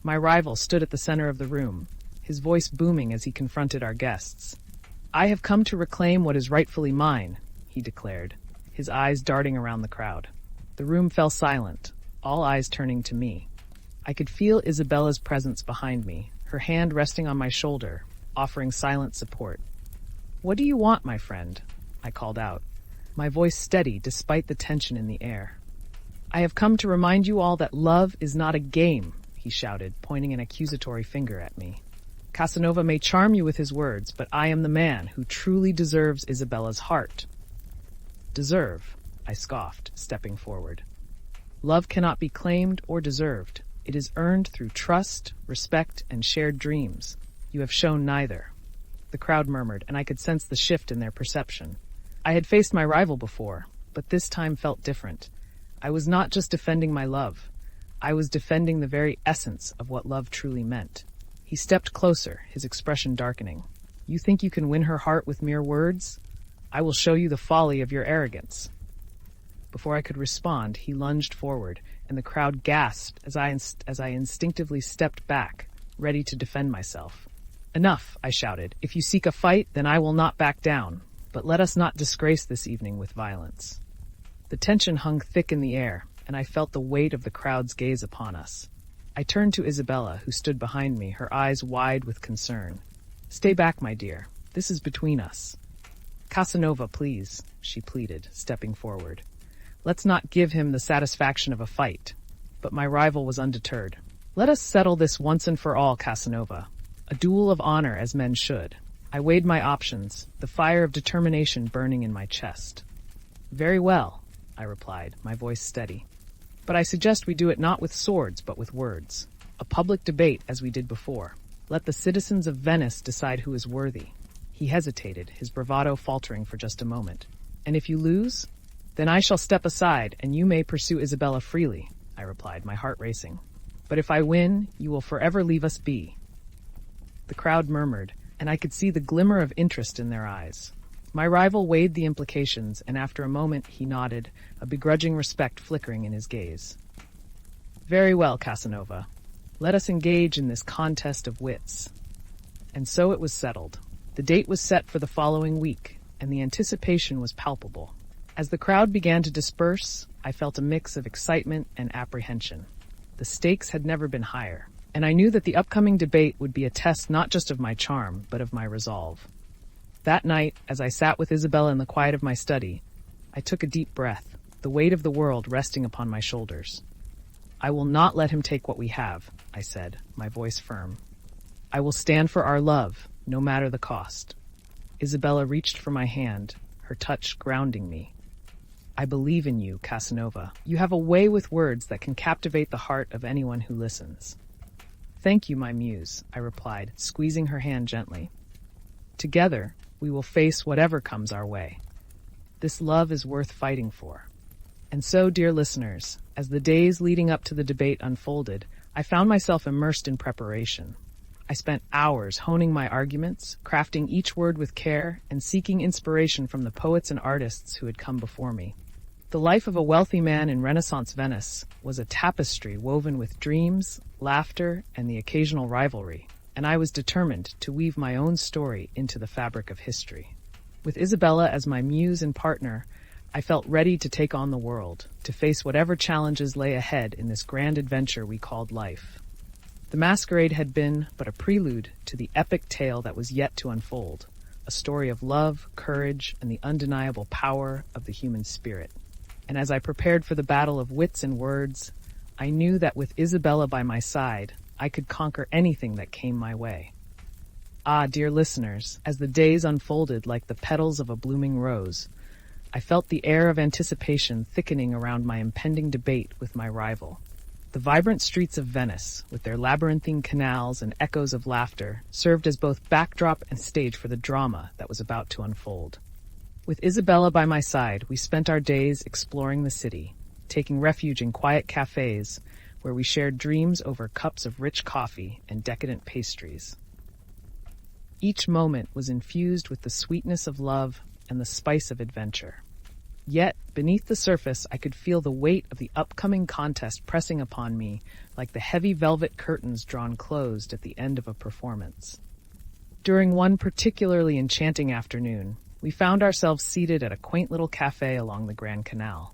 My rival stood at the center of the room, his voice booming as he confronted our guests. I have come to reclaim what is rightfully mine, he declared, his eyes darting around the crowd. The room fell silent, all eyes turning to me. I could feel Isabella's presence behind me, her hand resting on my shoulder, offering silent support. What do you want, my friend? I called out, my voice steady despite the tension in the air. I have come to remind you all that love is not a game, he shouted, pointing an accusatory finger at me. Casanova may charm you with his words, but I am the man who truly deserves Isabella's heart. Deserve, I scoffed, stepping forward. Love cannot be claimed or deserved. It is earned through trust, respect, and shared dreams. You have shown neither. The crowd murmured, and I could sense the shift in their perception. I had faced my rival before, but this time felt different. I was not just defending my love. I was defending the very essence of what love truly meant. He stepped closer, his expression darkening. You think you can win her heart with mere words? I will show you the folly of your arrogance. Before I could respond, he lunged forward, and the crowd gasped as I instinctively stepped back, ready to defend myself. Enough, I shouted. If you seek a fight, then I will not back down. But let us not disgrace this evening with violence. The tension hung thick in the air, and I felt the weight of the crowd's gaze upon us. I turned to Isabella, who stood behind me, her eyes wide with concern. Stay back, my dear. This is between us. Casanova, please, she pleaded, stepping forward. Let's not give him the satisfaction of a fight. But my rival was undeterred. Let us settle this once and for all, Casanova. A duel of honor, as men should. I weighed my options, the fire of determination burning in my chest. Very well, I replied, my voice steady. But I suggest we do it not with swords, but with words. A public debate, as we did before. Let the citizens of Venice decide who is worthy. He hesitated, his bravado faltering for just a moment. And if you lose? Then I shall step aside, and you may pursue Isabella freely, I replied, my heart racing. But if I win, you will forever leave us be. The crowd murmured, and I could see the glimmer of interest in their eyes. My rival weighed the implications, and after a moment he nodded, a begrudging respect flickering in his gaze. Very well, Casanova. Let us engage in this contest of wits. And so it was settled. The date was set for the following week, and the anticipation was palpable. As the crowd began to disperse, I felt a mix of excitement and apprehension. The stakes had never been higher, and I knew that the upcoming debate would be a test not just of my charm, but of my resolve. That night, as I sat with Isabella in the quiet of my study, I took a deep breath, the weight of the world resting upon my shoulders. I will not let him take what we have, I said, my voice firm. I will stand for our love, no matter the cost. Isabella reached for my hand, her touch grounding me. I believe in you, Casanova. You have a way with words that can captivate the heart of anyone who listens. Thank you, my muse, I replied, squeezing her hand gently. Together, we will face whatever comes our way. This love is worth fighting for. And so, dear listeners, as the days leading up to the debate unfolded, I found myself immersed in preparation. I spent hours honing my arguments, crafting each word with care, and seeking inspiration from the poets and artists who had come before me. The life of a wealthy man in Renaissance Venice was a tapestry woven with dreams, laughter, and the occasional rivalry, and I was determined to weave my own story into the fabric of history. With Isabella as my muse and partner, I felt ready to take on the world, to face whatever challenges lay ahead in this grand adventure we called life. The masquerade had been but a prelude to the epic tale that was yet to unfold, a story of love, courage, and the undeniable power of the human spirit. And as I prepared for the battle of wits and words, I knew that with Isabella by my side, I could conquer anything that came my way. Ah, dear listeners, as the days unfolded like the petals of a blooming rose, I felt the air of anticipation thickening around my impending debate with my rival. The vibrant streets of Venice, with their labyrinthine canals and echoes of laughter, served as both backdrop and stage for the drama that was about to unfold. With Isabella by my side, we spent our days exploring the city, taking refuge in quiet cafes where we shared dreams over cups of rich coffee and decadent pastries. Each moment was infused with the sweetness of love and the spice of adventure. Yet, beneath the surface, I could feel the weight of the upcoming contest pressing upon me like the heavy velvet curtains drawn closed at the end of a performance. During one particularly enchanting afternoon, we found ourselves seated at a quaint little cafe along the Grand Canal.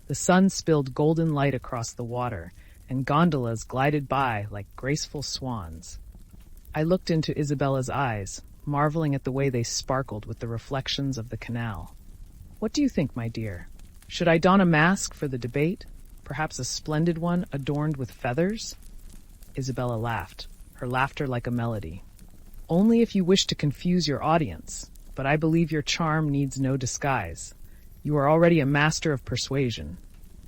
The sun spilled golden light across the water, and gondolas glided by like graceful swans. I looked into Isabella's eyes, marveling at the way they sparkled with the reflections of the canal. What do you think, my dear? Should I don a mask for the debate? Perhaps a splendid one adorned with feathers? Isabella laughed, her laughter like a melody. Only if you wish to confuse your audience, but I believe your charm needs no disguise. You are already a master of persuasion.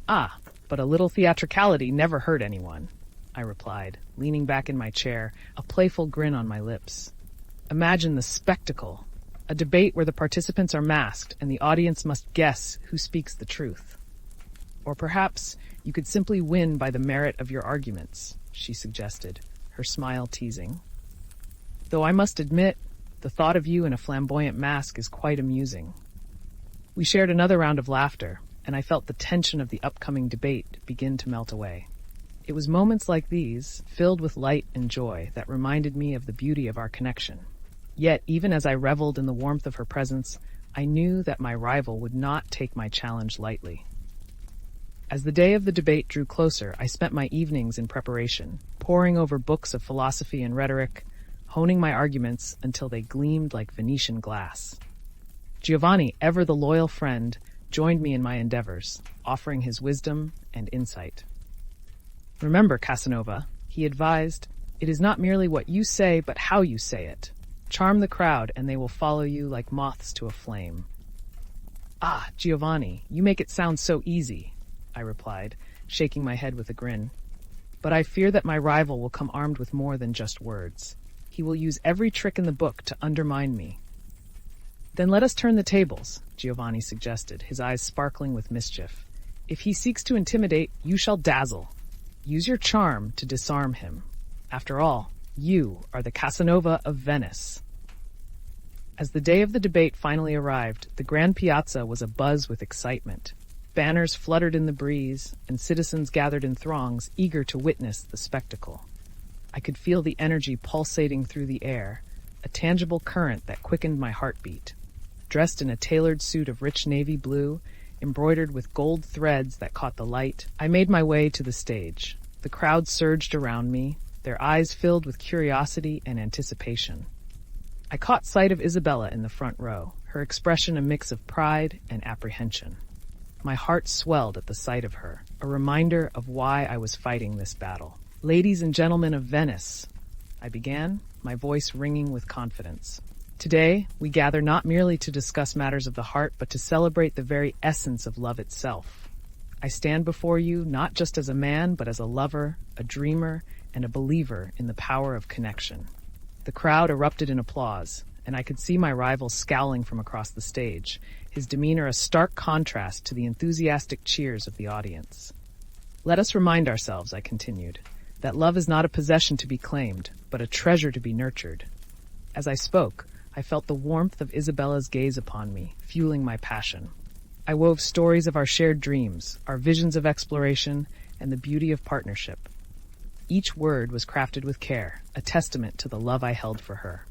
Ah, but a little theatricality never hurt anyone, I replied, leaning back in my chair, a playful grin on my lips. Imagine the spectacle, a debate where the participants are masked and the audience must guess who speaks the truth. Or perhaps you could simply win by the merit of your arguments, she suggested, her smile teasing. Though I must admit, the thought of you in a flamboyant mask is quite amusing. We shared another round of laughter, and I felt the tension of the upcoming debate begin to melt away. It was moments like these, filled with light and joy, that reminded me of the beauty of our connection. Yet, even as I reveled in the warmth of her presence, I knew that my rival would not take my challenge lightly. As the day of the debate drew closer, I spent my evenings in preparation, poring over books of philosophy and rhetoric, honing my arguments until they gleamed like Venetian glass. Giovanni, ever the loyal friend, joined me in my endeavors, offering his wisdom and insight. Remember, Casanova, he advised, it is not merely what you say, but how you say it. Charm the crowd, and they will follow you like moths to a flame. Ah, Giovanni, you make it sound so easy, I replied, shaking my head with a grin. But I fear that my rival will come armed with more than just words. He will use every trick in the book to undermine me. Then let us turn the tables, Giovanni suggested, his eyes sparkling with mischief. If he seeks to intimidate, you shall dazzle. Use your charm to disarm him. After all, you are the Casanova of Venice. As the day of the debate finally arrived, the Grand Piazza was abuzz with excitement. Banners fluttered in the breeze, and citizens gathered in throngs, eager to witness the spectacle. I could feel the energy pulsating through the air, a tangible current that quickened my heartbeat. Dressed in a tailored suit of rich navy blue, embroidered with gold threads that caught the light, I made my way to the stage. The crowd surged around me, their eyes filled with curiosity and anticipation. I caught sight of Isabella in the front row, her expression a mix of pride and apprehension. My heart swelled at the sight of her, a reminder of why I was fighting this battle. Ladies and gentlemen of Venice, I began, my voice ringing with confidence. Today, we gather not merely to discuss matters of the heart, but to celebrate the very essence of love itself. I stand before you not just as a man, but as a lover, a dreamer, and a believer in the power of connection. The crowd erupted in applause, and I could see my rival scowling from across the stage, his demeanor a stark contrast to the enthusiastic cheers of the audience. Let us remind ourselves, I continued, that love is not a possession to be claimed, but a treasure to be nurtured. As I spoke, I felt the warmth of Isabella's gaze upon me, fueling my passion. I wove stories of our shared dreams, our visions of exploration, and the beauty of partnership. Each word was crafted with care, a testament to the love I held for her.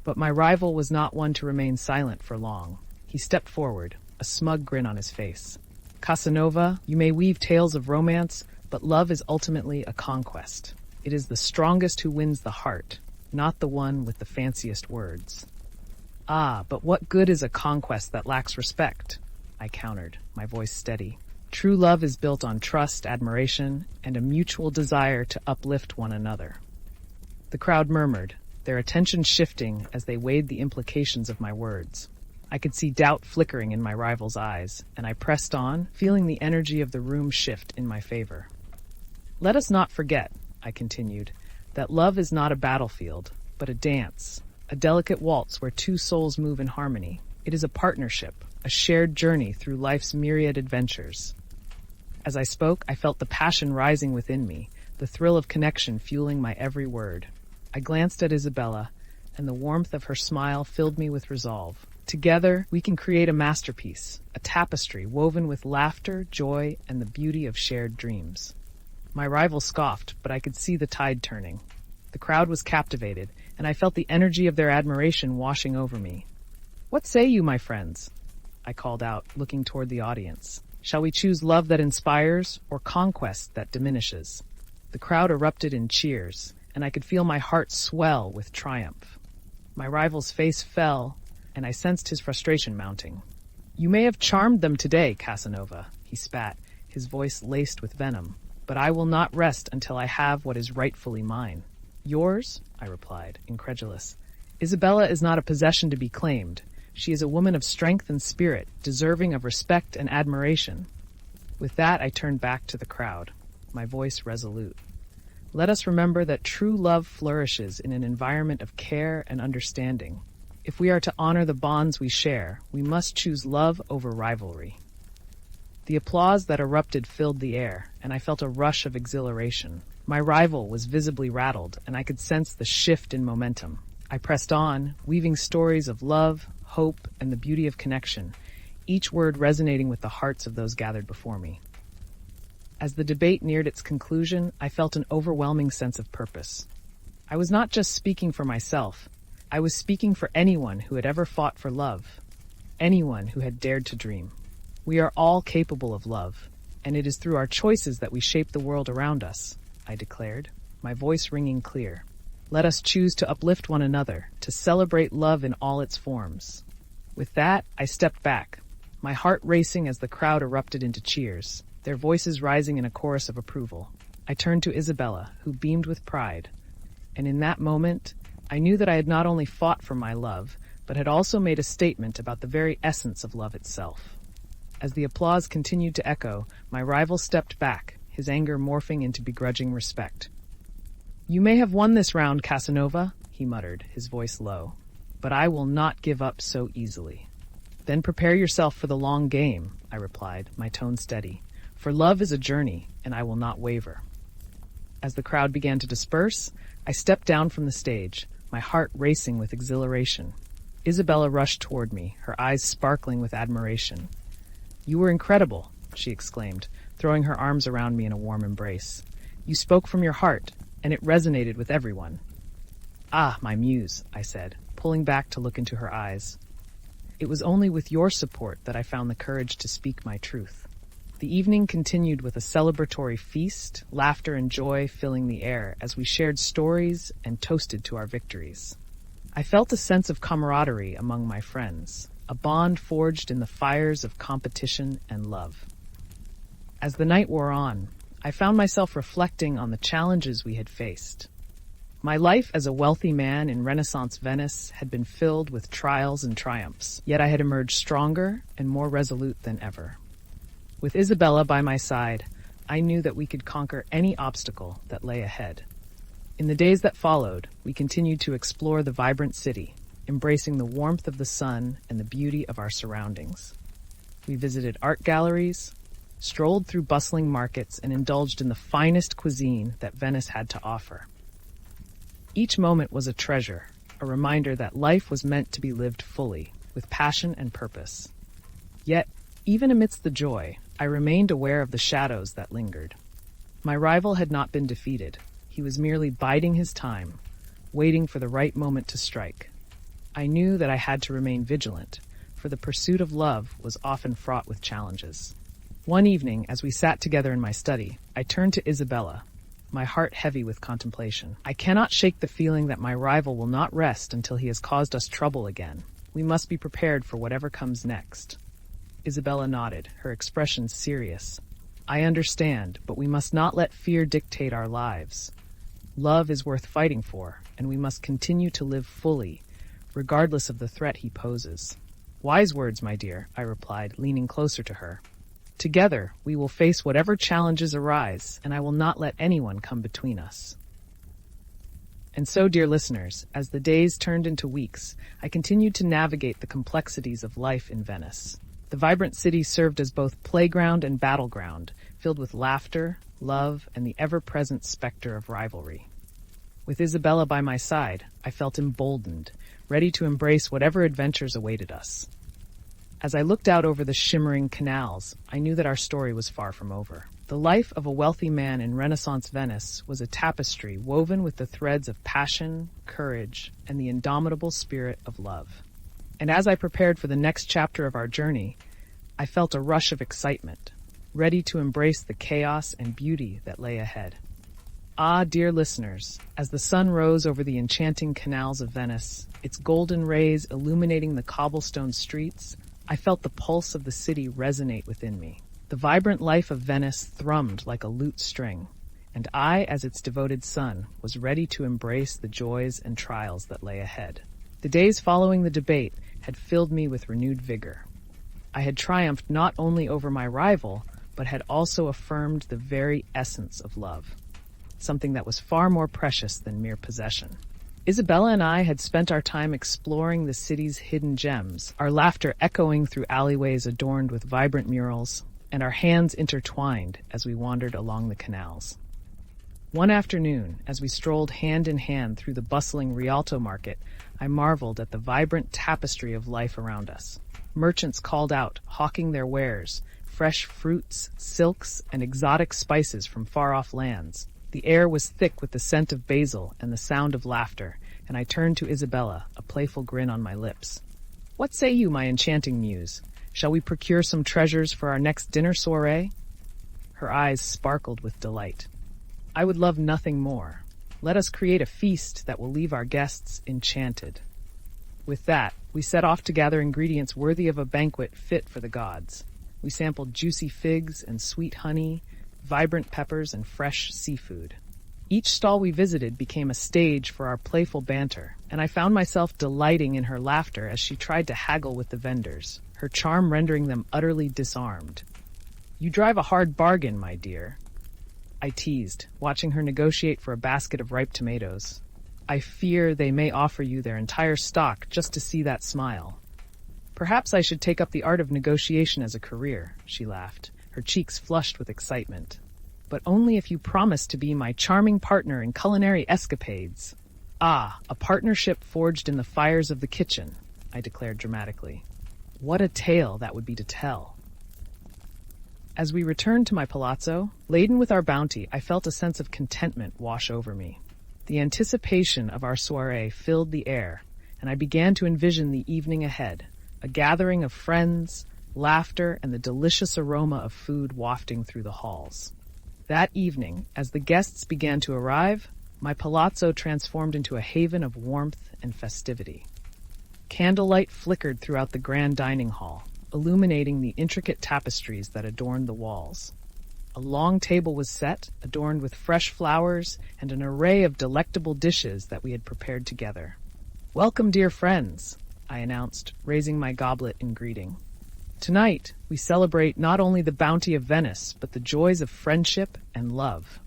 But my rival was not one to remain silent for long. He stepped forward, a smug grin on his face. Casanova, you may weave tales of romance, but love is ultimately a conquest. It is the strongest who wins the heart, not the one with the fanciest words. Ah, but what good is a conquest that lacks respect? I countered, my voice steady. True love is built on trust, admiration, and a mutual desire to uplift one another. The crowd murmured, their attention shifting as they weighed the implications of my words. I could see doubt flickering in my rival's eyes, and I pressed on, feeling the energy of the room shift in my favor. Let us not forget, I continued, that love is not a battlefield, but a dance, a delicate waltz where two souls move in harmony. It is a partnership, a shared journey through life's myriad adventures. As I spoke, I felt the passion rising within me, the thrill of connection fueling my every word. I glanced at Isabella, and the warmth of her smile filled me with resolve. Together, we can create a masterpiece, a tapestry woven with laughter, joy, and the beauty of shared dreams. My rival scoffed, but I could see the tide turning. The crowd was captivated, and I felt the energy of their admiration washing over me. What say you, my friends? I called out, looking toward the audience. Shall we choose love that inspires or conquest that diminishes? The crowd erupted in cheers, and I could feel my heart swell with triumph. My rival's face fell, and I sensed his frustration mounting. You may have charmed them today, Casanova, he spat, his voice laced with venom. But I will not rest until I have what is rightfully mine. Yours? I replied, incredulous. Isabella is not a possession to be claimed. She is a woman of strength and spirit, deserving of respect and admiration. With that, I turned back to the crowd, my voice resolute. Let us remember that true love flourishes in an environment of care and understanding. If we are to honor the bonds we share, we must choose love over rivalry. The applause that erupted filled the air, and I felt a rush of exhilaration. My rival was visibly rattled, and I could sense the shift in momentum. I pressed on, weaving stories of love, hope, and the beauty of connection, each word resonating with the hearts of those gathered before me. As the debate neared its conclusion, I felt an overwhelming sense of purpose. I was not just speaking for myself. I was speaking for anyone who had ever fought for love, anyone who had dared to dream. We are all capable of love, and it is through our choices that we shape the world around us, I declared, my voice ringing clear. Let us choose to uplift one another, to celebrate love in all its forms. With that, I stepped back, my heart racing as the crowd erupted into cheers, their voices rising in a chorus of approval. I turned to Isabella, who beamed with pride, and in that moment, I knew that I had not only fought for my love, but had also made a statement about the very essence of love itself. As the applause continued to echo, my rival stepped back, his anger morphing into begrudging respect. You may have won this round, Casanova, he muttered, his voice low, but I will not give up so easily. Then prepare yourself for the long game, I replied, my tone steady, for love is a journey, and I will not waver. As the crowd began to disperse, I stepped down from the stage, my heart racing with exhilaration. Isabella rushed toward me, her eyes sparkling with admiration. You were incredible, she exclaimed, throwing her arms around me in a warm embrace. You spoke from your heart, and it resonated with everyone. Ah, my muse, I said, pulling back to look into her eyes. It was only with your support that I found the courage to speak my truth. The evening continued with a celebratory feast, laughter and joy filling the air as we shared stories and toasted to our victories. I felt a sense of camaraderie among my friends, a bond forged in the fires of competition and love. As the night wore on, I found myself reflecting on the challenges we had faced. My life as a wealthy man in Renaissance Venice had been filled with trials and triumphs, yet I had emerged stronger and more resolute than ever. With Isabella by my side, I knew that we could conquer any obstacle that lay ahead. In the days that followed, we continued to explore the vibrant city, embracing the warmth of the sun and the beauty of our surroundings. We visited art galleries, strolled through bustling markets, and indulged in the finest cuisine that Venice had to offer. Each moment was a treasure, a reminder that life was meant to be lived fully, with passion and purpose. Yet, Even amidst the joy, I remained aware of the shadows that lingered. My rival had not been defeated. He was merely biding his time, waiting for the right moment to strike. I knew that I had to remain vigilant, for the pursuit of love was often fraught with challenges. One evening, as we sat together in my study, I turned to Isabella, my heart heavy with contemplation. I cannot shake the feeling that my rival will not rest until he has caused us trouble again. We must be prepared for whatever comes next. Isabella nodded, her expression serious. I understand, but we must not let fear dictate our lives. Love is worth fighting for, and we must continue to live fully, regardless of the threat he poses. Wise words, my dear, I replied, leaning closer to her. Together, we will face whatever challenges arise, and I will not let anyone come between us. And so, dear listeners, as the days turned into weeks, I continued to navigate the complexities of life in Venice. The vibrant city served as both playground and battleground, filled with laughter, love, and the ever-present specter of rivalry. With Isabella by my side, I felt emboldened, ready to embrace whatever adventures awaited us. As I looked out over the shimmering canals, I knew that our story was far from over. The life of a wealthy man in Renaissance Venice was a tapestry woven with the threads of passion, courage, and the indomitable spirit of love. And as I prepared for the next chapter of our journey, I felt a rush of excitement, ready to embrace the chaos and beauty that lay ahead. Ah, dear listeners, as the sun rose over the enchanting canals of Venice, its golden rays illuminating the cobblestone streets, I felt the pulse of the city resonate within me. The vibrant life of Venice thrummed like a lute string, and I, as its devoted son, was ready to embrace the joys and trials that lay ahead. The days following the debate had filled me with renewed vigor. I had triumphed not only over my rival, but had also affirmed the very essence of love, something that was far more precious than mere possession. Isabella and I had spent our time exploring the city's hidden gems, our laughter echoing through alleyways adorned with vibrant murals, and our hands intertwined as we wandered along the canals. One afternoon, as we strolled hand in hand through the bustling Rialto market, I marveled at the vibrant tapestry of life around us. Merchants called out, hawking their wares, fresh fruits, silks, and exotic spices from far-off lands. The air was thick with the scent of basil and the sound of laughter, and I turned to Isabella, a playful grin on my lips. What say you, my enchanting muse? Shall we procure some treasures for our next dinner soiree? Her eyes sparkled with delight. I would love nothing more. Let us create a feast that will leave our guests enchanted. With that, we set off to gather ingredients worthy of a banquet fit for the gods. We sampled juicy figs and sweet honey, vibrant peppers, and fresh seafood. Each stall we visited became a stage for our playful banter, and I found myself delighting in her laughter as she tried to haggle with the vendors, her charm rendering them utterly disarmed. You drive a hard bargain, my dear, I teased, watching her negotiate for a basket of ripe tomatoes. I fear they may offer you their entire stock just to see that smile. Perhaps I should take up the art of negotiation as a career, she laughed, her cheeks flushed with excitement. But only if you promise to be my charming partner in culinary escapades. Ah, a partnership forged in the fires of the kitchen, I declared dramatically. What a tale that would be to tell. As we returned to my palazzo, laden with our bounty, I felt a sense of contentment wash over me. The anticipation of our soiree filled the air, and I began to envision the evening ahead, a gathering of friends, laughter, and the delicious aroma of food wafting through the halls. That evening, as the guests began to arrive, my palazzo transformed into a haven of warmth and festivity. Candlelight flickered throughout the grand dining hall, illuminating the intricate tapestries that adorned the walls. A long table was set, adorned with fresh flowers and an array of delectable dishes that we had prepared together. "Welcome, dear friends," I announced, raising my goblet in greeting. "Tonight, we celebrate not only the bounty of Venice, but the joys of friendship and love."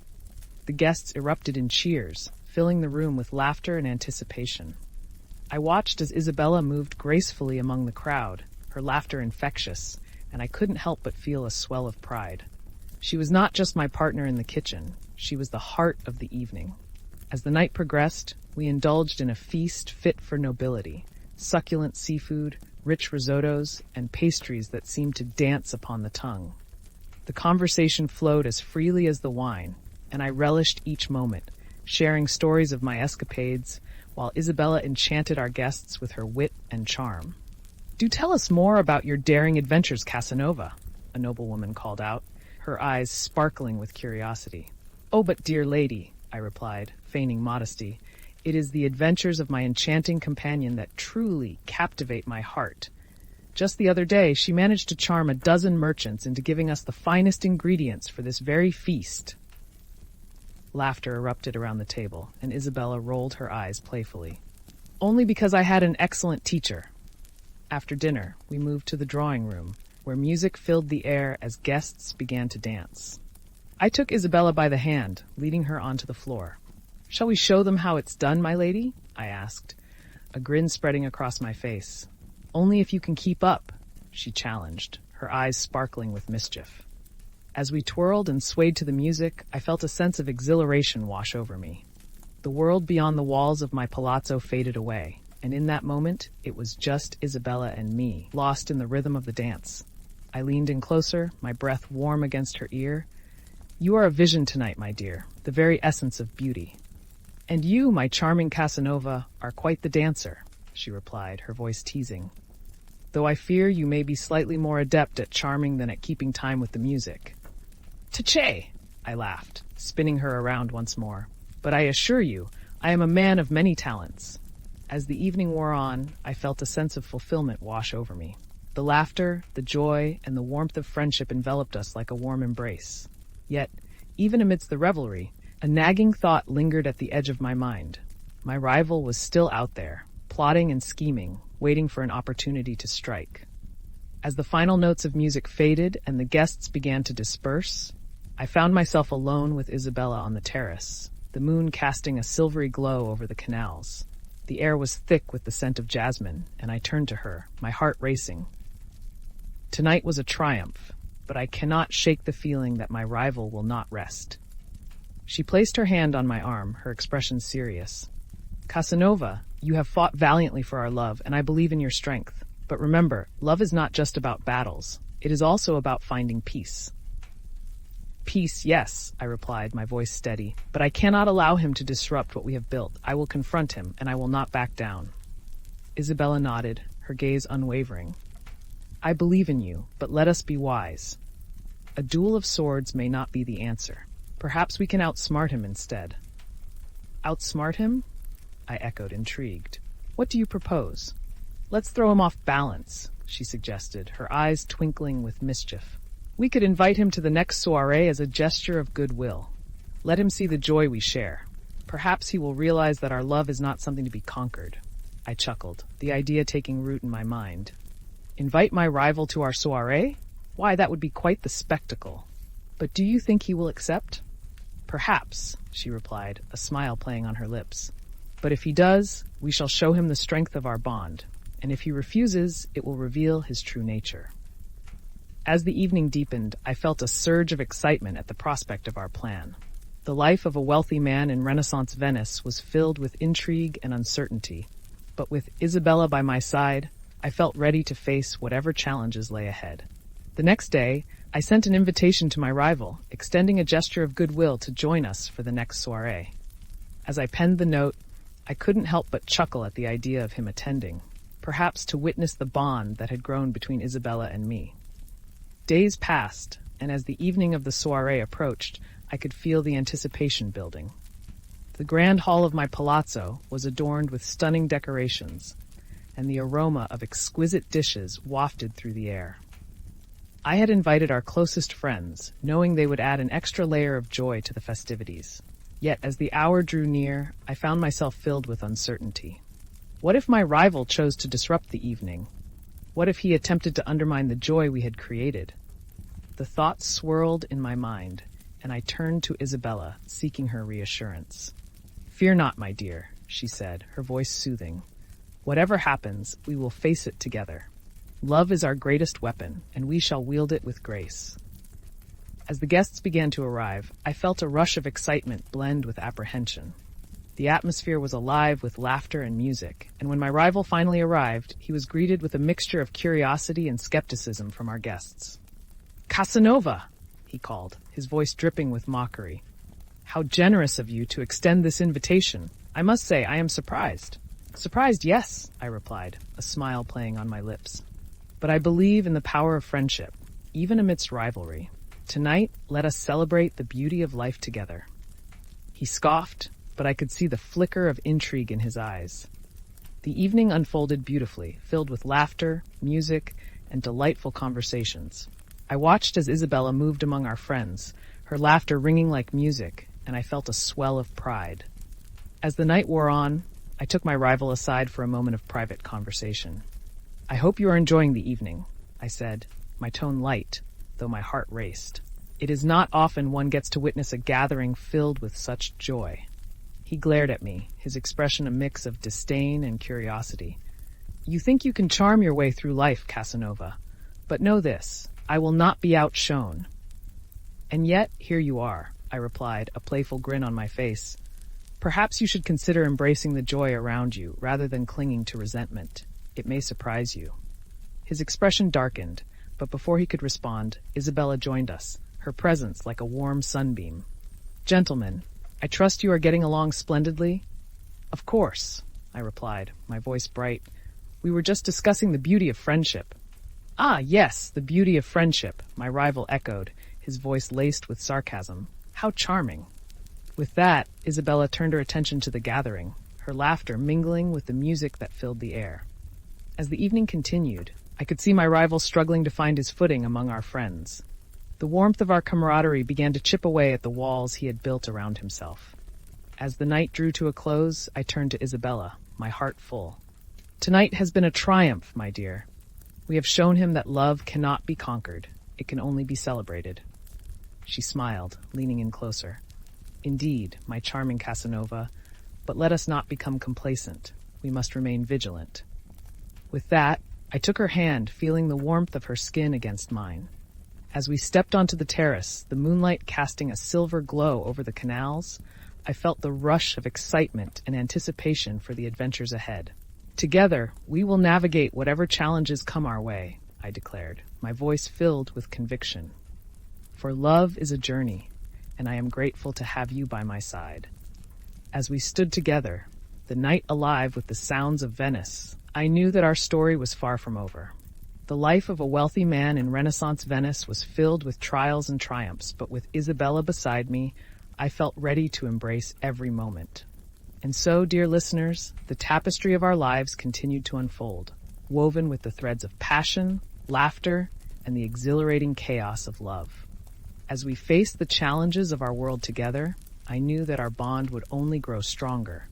The guests erupted in cheers, filling the room with laughter and anticipation. I watched as Isabella moved gracefully among the crowd, her laughter infectious, and I couldn't help but feel a swell of pride. She was not just my partner in the kitchen, she was the heart of the evening. As the night progressed, we indulged in a feast fit for nobility. Succulent seafood, rich risottos, and pastries that seemed to dance upon the tongue. The conversation flowed as freely as the wine, and I relished each moment, sharing stories of my escapades, while Isabella enchanted our guests with her wit and charm. "Do tell us more about your daring adventures, Casanova," a noblewoman called out, her eyes sparkling with curiosity. "Oh, but dear lady," I replied, feigning modesty, "it is the adventures of my enchanting companion that truly captivate my heart. Just the other day, she managed to charm a dozen merchants into giving us the finest ingredients for this very feast." Laughter erupted around the table, and Isabella rolled her eyes playfully. "Only because I had an excellent teacher." After dinner, we moved to the drawing room, where music filled the air as guests began to dance. I took Isabella by the hand, leading her onto the floor. "Shall we show them how it's done, my lady?" I asked, a grin spreading across my face. "Only if you can keep up," she challenged, her eyes sparkling with mischief. As we twirled and swayed to the music, I felt a sense of exhilaration wash over me. The world beyond the walls of my palazzo faded away, and in that moment, it was just Isabella and me, lost in the rhythm of the dance. I leaned in closer, my breath warm against her ear. "You are a vision tonight, my dear, the very essence of beauty." "And you, my charming Casanova, are quite the dancer," she replied, her voice teasing. "Though I fear you may be slightly more adept at charming than at keeping time with the music." "Taché!" I laughed, spinning her around once more. "But I assure you, I am a man of many talents." As the evening wore on, I felt a sense of fulfillment wash over me. The laughter, the joy, and the warmth of friendship enveloped us like a warm embrace. Yet, even amidst the revelry, a nagging thought lingered at the edge of my mind. My rival was still out there, plotting and scheming, waiting for an opportunity to strike. As the final notes of music faded and the guests began to disperse, I found myself alone with Isabella on the terrace, the moon casting a silvery glow over the canals. The air was thick with the scent of jasmine, and I turned to her, my heart racing. Tonight was a triumph, but I cannot shake the feeling that my rival will not rest. She placed her hand on my arm, her expression serious. "Casanova, you have fought valiantly for our love, and I believe in your strength. But remember, love is not just about battles. It is also about finding peace." "Peace, yes," I replied, my voice steady, "but I cannot allow him to disrupt what we have built. I will confront him, and I will not back down." Isabella nodded, her gaze unwavering. "I believe in you, but let us be wise. A duel of swords may not be the answer. Perhaps we can outsmart him instead." "Outsmart him?" I echoed, intrigued. "What do you propose?" "Let's throw him off balance," she suggested, her eyes twinkling with mischief. "We could invite him to the next soirée as a gesture of goodwill. Let him see the joy we share. Perhaps he will realize that our love is not something to be conquered." I chuckled, the idea taking root in my mind. "Invite my rival to our soirée? Why, that would be quite the spectacle. But do you think he will accept?" "Perhaps," she replied, a smile playing on her lips. "But if he does, we shall show him the strength of our bond, and if he refuses, it will reveal his true nature." As the evening deepened, I felt a surge of excitement at the prospect of our plan. The life of a wealthy man in Renaissance Venice was filled with intrigue and uncertainty, but with Isabella by my side, I felt ready to face whatever challenges lay ahead. The next day, I sent an invitation to my rival, extending a gesture of goodwill to join us for the next soirée. As I penned the note, I couldn't help but chuckle at the idea of him attending, perhaps to witness the bond that had grown between Isabella and me. Days passed, and as the evening of the soirée approached, I could feel the anticipation building. The grand hall of my palazzo was adorned with stunning decorations, and the aroma of exquisite dishes wafted through the air. I had invited our closest friends, knowing they would add an extra layer of joy to the festivities. Yet as the hour drew near, I found myself filled with uncertainty. What if my rival chose to disrupt the evening? What if he attempted to undermine the joy we had created? The thoughts swirled in my mind, and I turned to Isabella, seeking her reassurance. "Fear not, my dear," she said, her voice soothing. "Whatever happens, we will face it together. Love is our greatest weapon, and we shall wield it with grace." As the guests began to arrive, I felt a rush of excitement blend with apprehension. The atmosphere was alive with laughter and music, and when my rival finally arrived, he was greeted with a mixture of curiosity and skepticism from our guests. "Casanova!" he called, his voice dripping with mockery. "How generous of you to extend this invitation. I must say I am surprised." "Surprised, yes," I replied, a smile playing on my lips. "But I believe in the power of friendship, even amidst rivalry. Tonight, let us celebrate the beauty of life together." He scoffed, but I could see the flicker of intrigue in his eyes. The evening unfolded beautifully, filled with laughter, music, and delightful conversations. I watched as Isabella moved among our friends, her laughter ringing like music, and I felt a swell of pride. As the night wore on, I took my rival aside for a moment of private conversation. "I hope you are enjoying the evening," I said, my tone light, though my heart raced. It is not often one gets to witness a gathering filled with such joy. He glared at me, his expression a mix of disdain and curiosity. "You think you can charm your way through life, Casanova, but know this, I will not be outshone." "And yet, here you are," I replied, a playful grin on my face. "Perhaps you should consider embracing the joy around you rather than clinging to resentment. It may surprise you." His expression darkened, but before he could respond, Isabella joined us, her presence like a warm sunbeam. "Gentlemen, I trust you are getting along splendidly?" "Of course," I replied, my voice bright. "We were just discussing the beauty of friendship." "Ah, yes, the beauty of friendship," my rival echoed, his voice laced with sarcasm. "How charming." With that, Isabella turned her attention to the gathering, her laughter mingling with the music that filled the air. As the evening continued, I could see my rival struggling to find his footing among our friends. The warmth of our camaraderie began to chip away at the walls he had built around himself. As the night drew to a close, I turned to Isabella, my heart full. "Tonight has been a triumph, my dear. We have shown him that love cannot be conquered. It can only be celebrated." She smiled, leaning in closer. "Indeed, my charming Casanova, but let us not become complacent. We must remain vigilant." With that, I took her hand, feeling the warmth of her skin against mine. As we stepped onto the terrace, the moonlight casting a silver glow over the canals, I felt the rush of excitement and anticipation for the adventures ahead. "Together, we will navigate whatever challenges come our way," I declared, my voice filled with conviction. "For love is a journey, and I am grateful to have you by my side." As we stood together, the night alive with the sounds of Venice, I knew that our story was far from over. The life of a wealthy man in Renaissance Venice was filled with trials and triumphs, but with Isabella beside me, I felt ready to embrace every moment. And so, dear listeners, the tapestry of our lives continued to unfold, woven with the threads of passion, laughter, and the exhilarating chaos of love. As we faced the challenges of our world together, I knew that our bond would only grow stronger,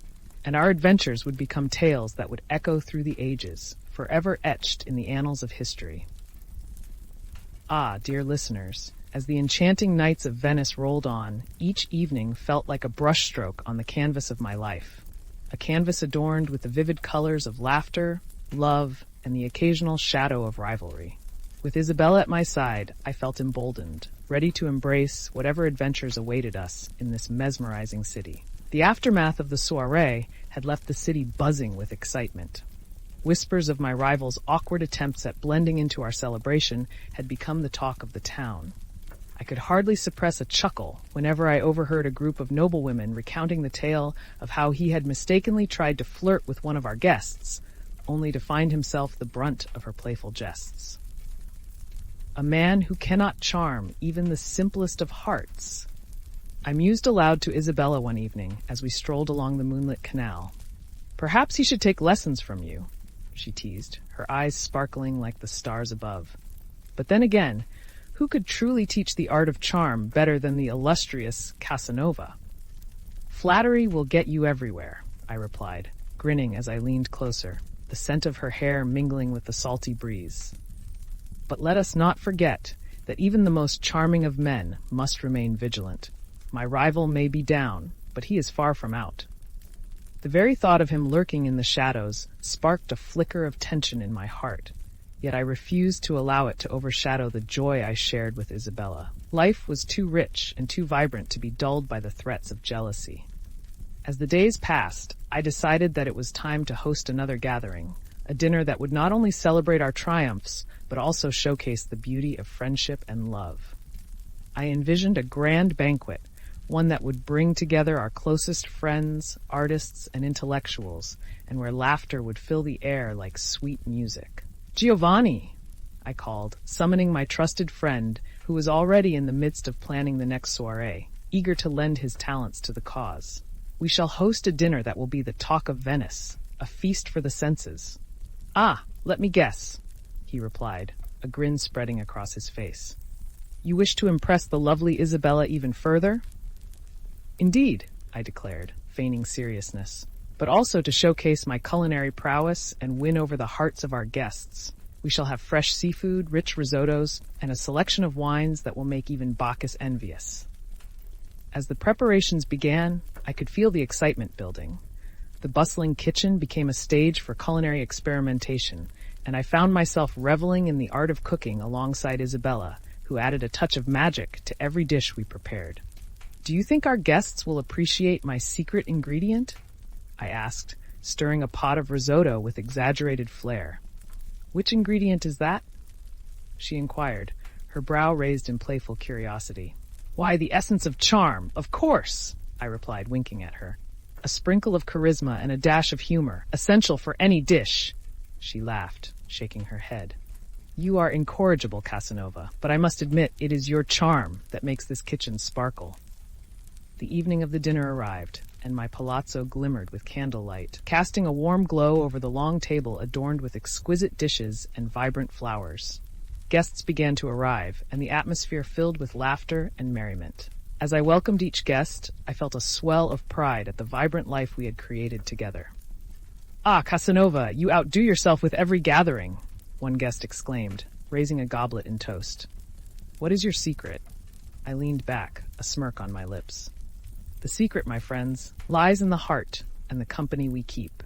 and our adventures would become tales that would echo through the ages, forever etched in the annals of history. Ah, dear listeners, as the enchanting nights of Venice rolled on, each evening felt like a brushstroke on the canvas of my life, a canvas adorned with the vivid colors of laughter, love, and the occasional shadow of rivalry. With Isabella at my side, I felt emboldened, ready to embrace whatever adventures awaited us in this mesmerizing city. The aftermath of the soirée had left the city buzzing with excitement. Whispers of my rival's awkward attempts at blending into our celebration had become the talk of the town. I could hardly suppress a chuckle whenever I overheard a group of noblewomen recounting the tale of how he had mistakenly tried to flirt with one of our guests, only to find himself the brunt of her playful jests. A man who cannot charm even the simplest of hearts. I mused aloud to Isabella one evening as we strolled along the moonlit canal. "Perhaps he should take lessons from you," she teased, her eyes sparkling like the stars above. But then again, who could truly teach the art of charm better than the illustrious Casanova? "Flattery will get you everywhere," I replied, grinning as I leaned closer, the scent of her hair mingling with the salty breeze. "But let us not forget that even the most charming of men must remain vigilant. My rival may be down, but he is far from out." The very thought of him lurking in the shadows sparked a flicker of tension in my heart, yet I refused to allow it to overshadow the joy I shared with Isabella. Life was too rich and too vibrant to be dulled by the threats of jealousy. As the days passed, I decided that it was time to host another gathering, a dinner that would not only celebrate our triumphs, but also showcase the beauty of friendship and love. I envisioned a grand banquet, one that would bring together our closest friends, artists, and intellectuals, and where laughter would fill the air like sweet music. "Giovanni!" I called, summoning my trusted friend, who was already in the midst of planning the next soiree, eager to lend his talents to the cause. "We shall host a dinner that will be the talk of Venice, a feast for the senses." "Ah, let me guess," he replied, a grin spreading across his face. "You wish to impress the lovely Isabella even further?" "Indeed," I declared, feigning seriousness, "but also to showcase my culinary prowess and win over the hearts of our guests. We shall have fresh seafood, rich risottos, and a selection of wines that will make even Bacchus envious." As the preparations began, I could feel the excitement building. The bustling kitchen became a stage for culinary experimentation, and I found myself reveling in the art of cooking alongside Isabella, who added a touch of magic to every dish we prepared. "Do you think our guests will appreciate my secret ingredient?" I asked, stirring a pot of risotto with exaggerated flair. "Which ingredient is that?" she inquired, her brow raised in playful curiosity. "Why, the essence of charm, of course," I replied, winking at her. "A sprinkle of charisma and a dash of humor, essential for any dish." She laughed, shaking her head. "You are incorrigible, Casanova, but I must admit it is your charm that makes this kitchen sparkle." The evening of the dinner arrived, and my palazzo glimmered with candlelight, casting a warm glow over the long table adorned with exquisite dishes and vibrant flowers. Guests began to arrive, and the atmosphere filled with laughter and merriment. As I welcomed each guest, I felt a swell of pride at the vibrant life we had created together. "Ah, Casanova, you outdo yourself with every gathering," one guest exclaimed, raising a goblet in toast. "What is your secret?" I leaned back, a smirk on my lips. "The secret, my friends, lies in the heart and the company we keep.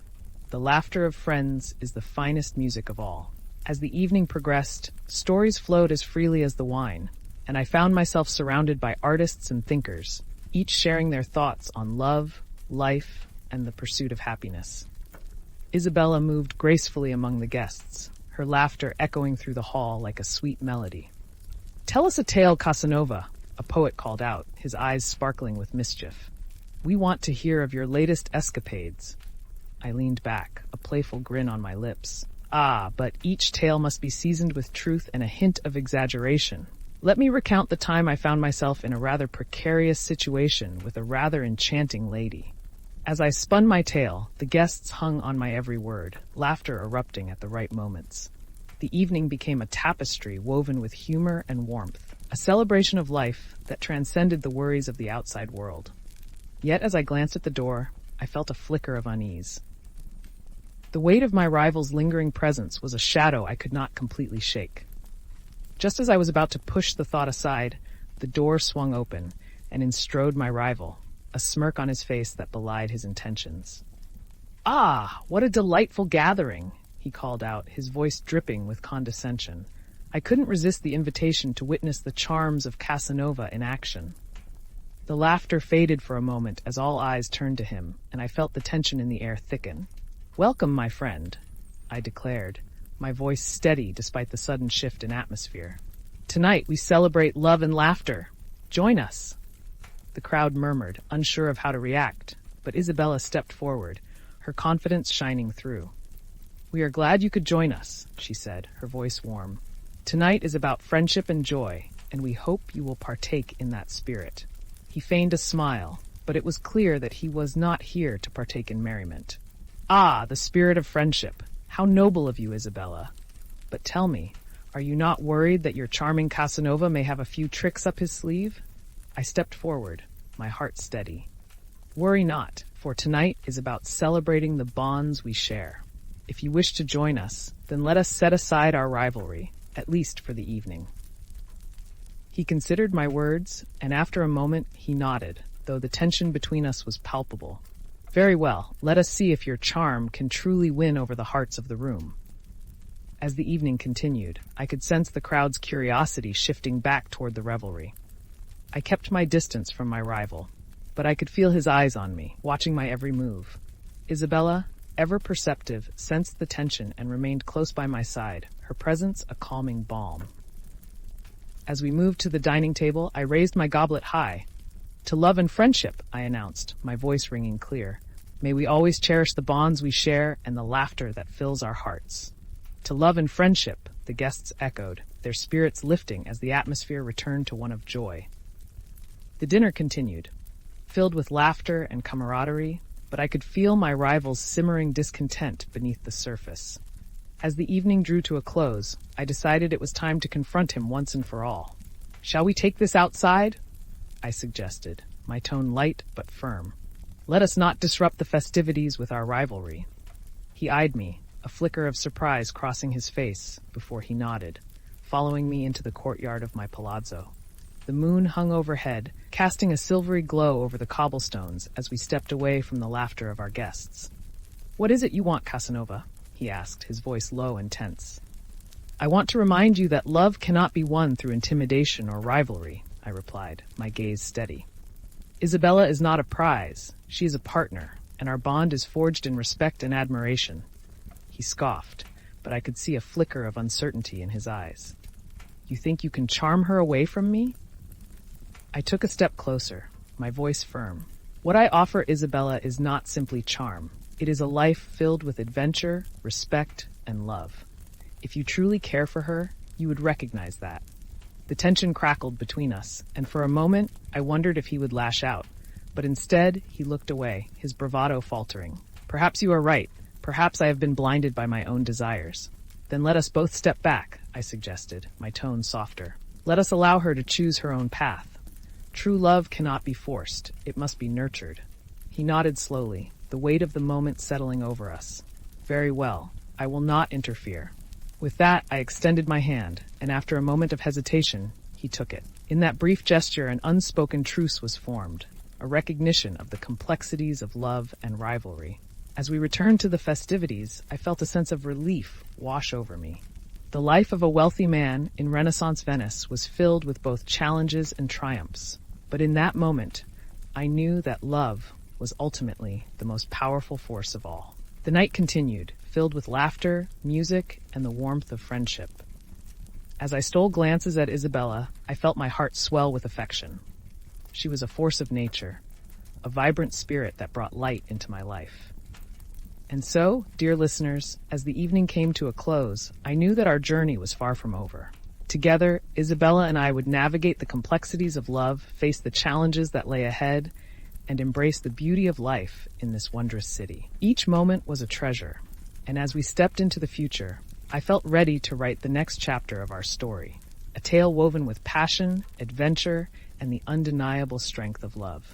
The laughter of friends is the finest music of all." As the evening progressed, stories flowed as freely as the wine, and I found myself surrounded by artists and thinkers, each sharing their thoughts on love, life, and the pursuit of happiness. Isabella moved gracefully among the guests, her laughter echoing through the hall like a sweet melody. "Tell us a tale, Casanova," a poet called out, his eyes sparkling with mischief. "We want to hear of your latest escapades." I leaned back, a playful grin on my lips. "Ah, but each tale must be seasoned with truth and a hint of exaggeration. Let me recount the time I found myself in a rather precarious situation with a rather enchanting lady." As I spun my tale, the guests hung on my every word, laughter erupting at the right moments. The evening became a tapestry woven with humor and warmth, a celebration of life that transcended the worries of the outside world. Yet as I glanced at the door, I felt a flicker of unease. The weight of my rival's lingering presence was a shadow I could not completely shake. Just as I was about to push the thought aside, the door swung open, and in strode my rival, a smirk on his face that belied his intentions. "Ah, what a delightful gathering," he called out, his voice dripping with condescension. I couldn't resist the invitation to witness the charms of Casanova in action. The laughter faded for a moment as all eyes turned to him, and I felt the tension in the air thicken. "Welcome, my friend," I declared, my voice steady despite the sudden shift in atmosphere. "Tonight we celebrate love and laughter. Join us." The crowd murmured, unsure of how to react, but Isabella stepped forward, her confidence shining through. "We are glad you could join us," she said, her voice warm. "Tonight is about friendship and joy, and we hope you will partake in that spirit." He feigned a smile, but it was clear that he was not here to partake in merriment. "Ah, the spirit of friendship. How noble of you, Isabella. But tell me, are you not worried that your charming Casanova may have a few tricks up his sleeve?" I stepped forward, my heart steady. "Worry not, for tonight is about celebrating the bonds we share. If you wish to join us, then let us set aside our rivalry, at least for the evening." He considered my words, and after a moment he nodded, though the tension between us was palpable. "Very well, let us see if your charm can truly win over the hearts of the room." As the evening continued, I could sense the crowd's curiosity shifting back toward the revelry. I kept my distance from my rival, but I could feel his eyes on me, watching my every move. Isabella, ever perceptive, sensed the tension and remained close by my side, her presence a calming balm. As we moved to the dining table, I raised my goblet high. To love and friendship, I announced, my voice ringing clear. May we always cherish the bonds we share and the laughter that fills our hearts. To love and friendship, the guests echoed, their spirits lifting as the atmosphere returned to one of joy. The dinner continued, filled with laughter and camaraderie, but I could feel my rival's simmering discontent beneath the surface. As the evening drew to a close, I decided it was time to confront him once and for all. "Shall we take this outside?" I suggested, my tone light but firm. "Let us not disrupt the festivities with our rivalry." He eyed me, a flicker of surprise crossing his face, before he nodded, following me into the courtyard of my palazzo. The moon hung overhead, casting a silvery glow over the cobblestones as we stepped away from the laughter of our guests. "What is it you want, Casanova?" he asked, his voice low and tense. "I want to remind you that love cannot be won through intimidation or rivalry," I replied, my gaze steady. "Isabella is not a prize, she is a partner, and our bond is forged in respect and admiration." He scoffed, but I could see a flicker of uncertainty in his eyes. "You think you can charm her away from me?" I took a step closer, my voice firm. "What I offer Isabella is not simply charm. It is a life filled with adventure, respect, and love. If you truly care for her, you would recognize that." The tension crackled between us, and for a moment I wondered if he would lash out. But instead, he looked away, his bravado faltering. "Perhaps you are right. Perhaps I have been blinded by my own desires." "Then let us both step back," I suggested, my tone softer. "Let us allow her to choose her own path. True love cannot be forced. It must be nurtured." He nodded slowly, the weight of the moment settling over us. "Very well. I will not interfere." With that, I extended my hand, and after a moment of hesitation, he took it. In that brief gesture, an unspoken truce was formed, a recognition of the complexities of love and rivalry. As we returned to the festivities, I felt a sense of relief wash over me. The life of a wealthy man in Renaissance Venice was filled with both challenges and triumphs. But in that moment, I knew that love was ultimately the most powerful force of all. The night continued, filled with laughter, music, and the warmth of friendship. As I stole glances at Isabella, I felt my heart swell with affection. She was a force of nature, a vibrant spirit that brought light into my life. And so, dear listeners, as the evening came to a close, I knew that our journey was far from over. Together, Isabella and I would navigate the complexities of love, face the challenges that lay ahead, and embrace the beauty of life in this wondrous city. Each moment was a treasure, and as we stepped into the future, I felt ready to write the next chapter of our story, a tale woven with passion, adventure, and the undeniable strength of love.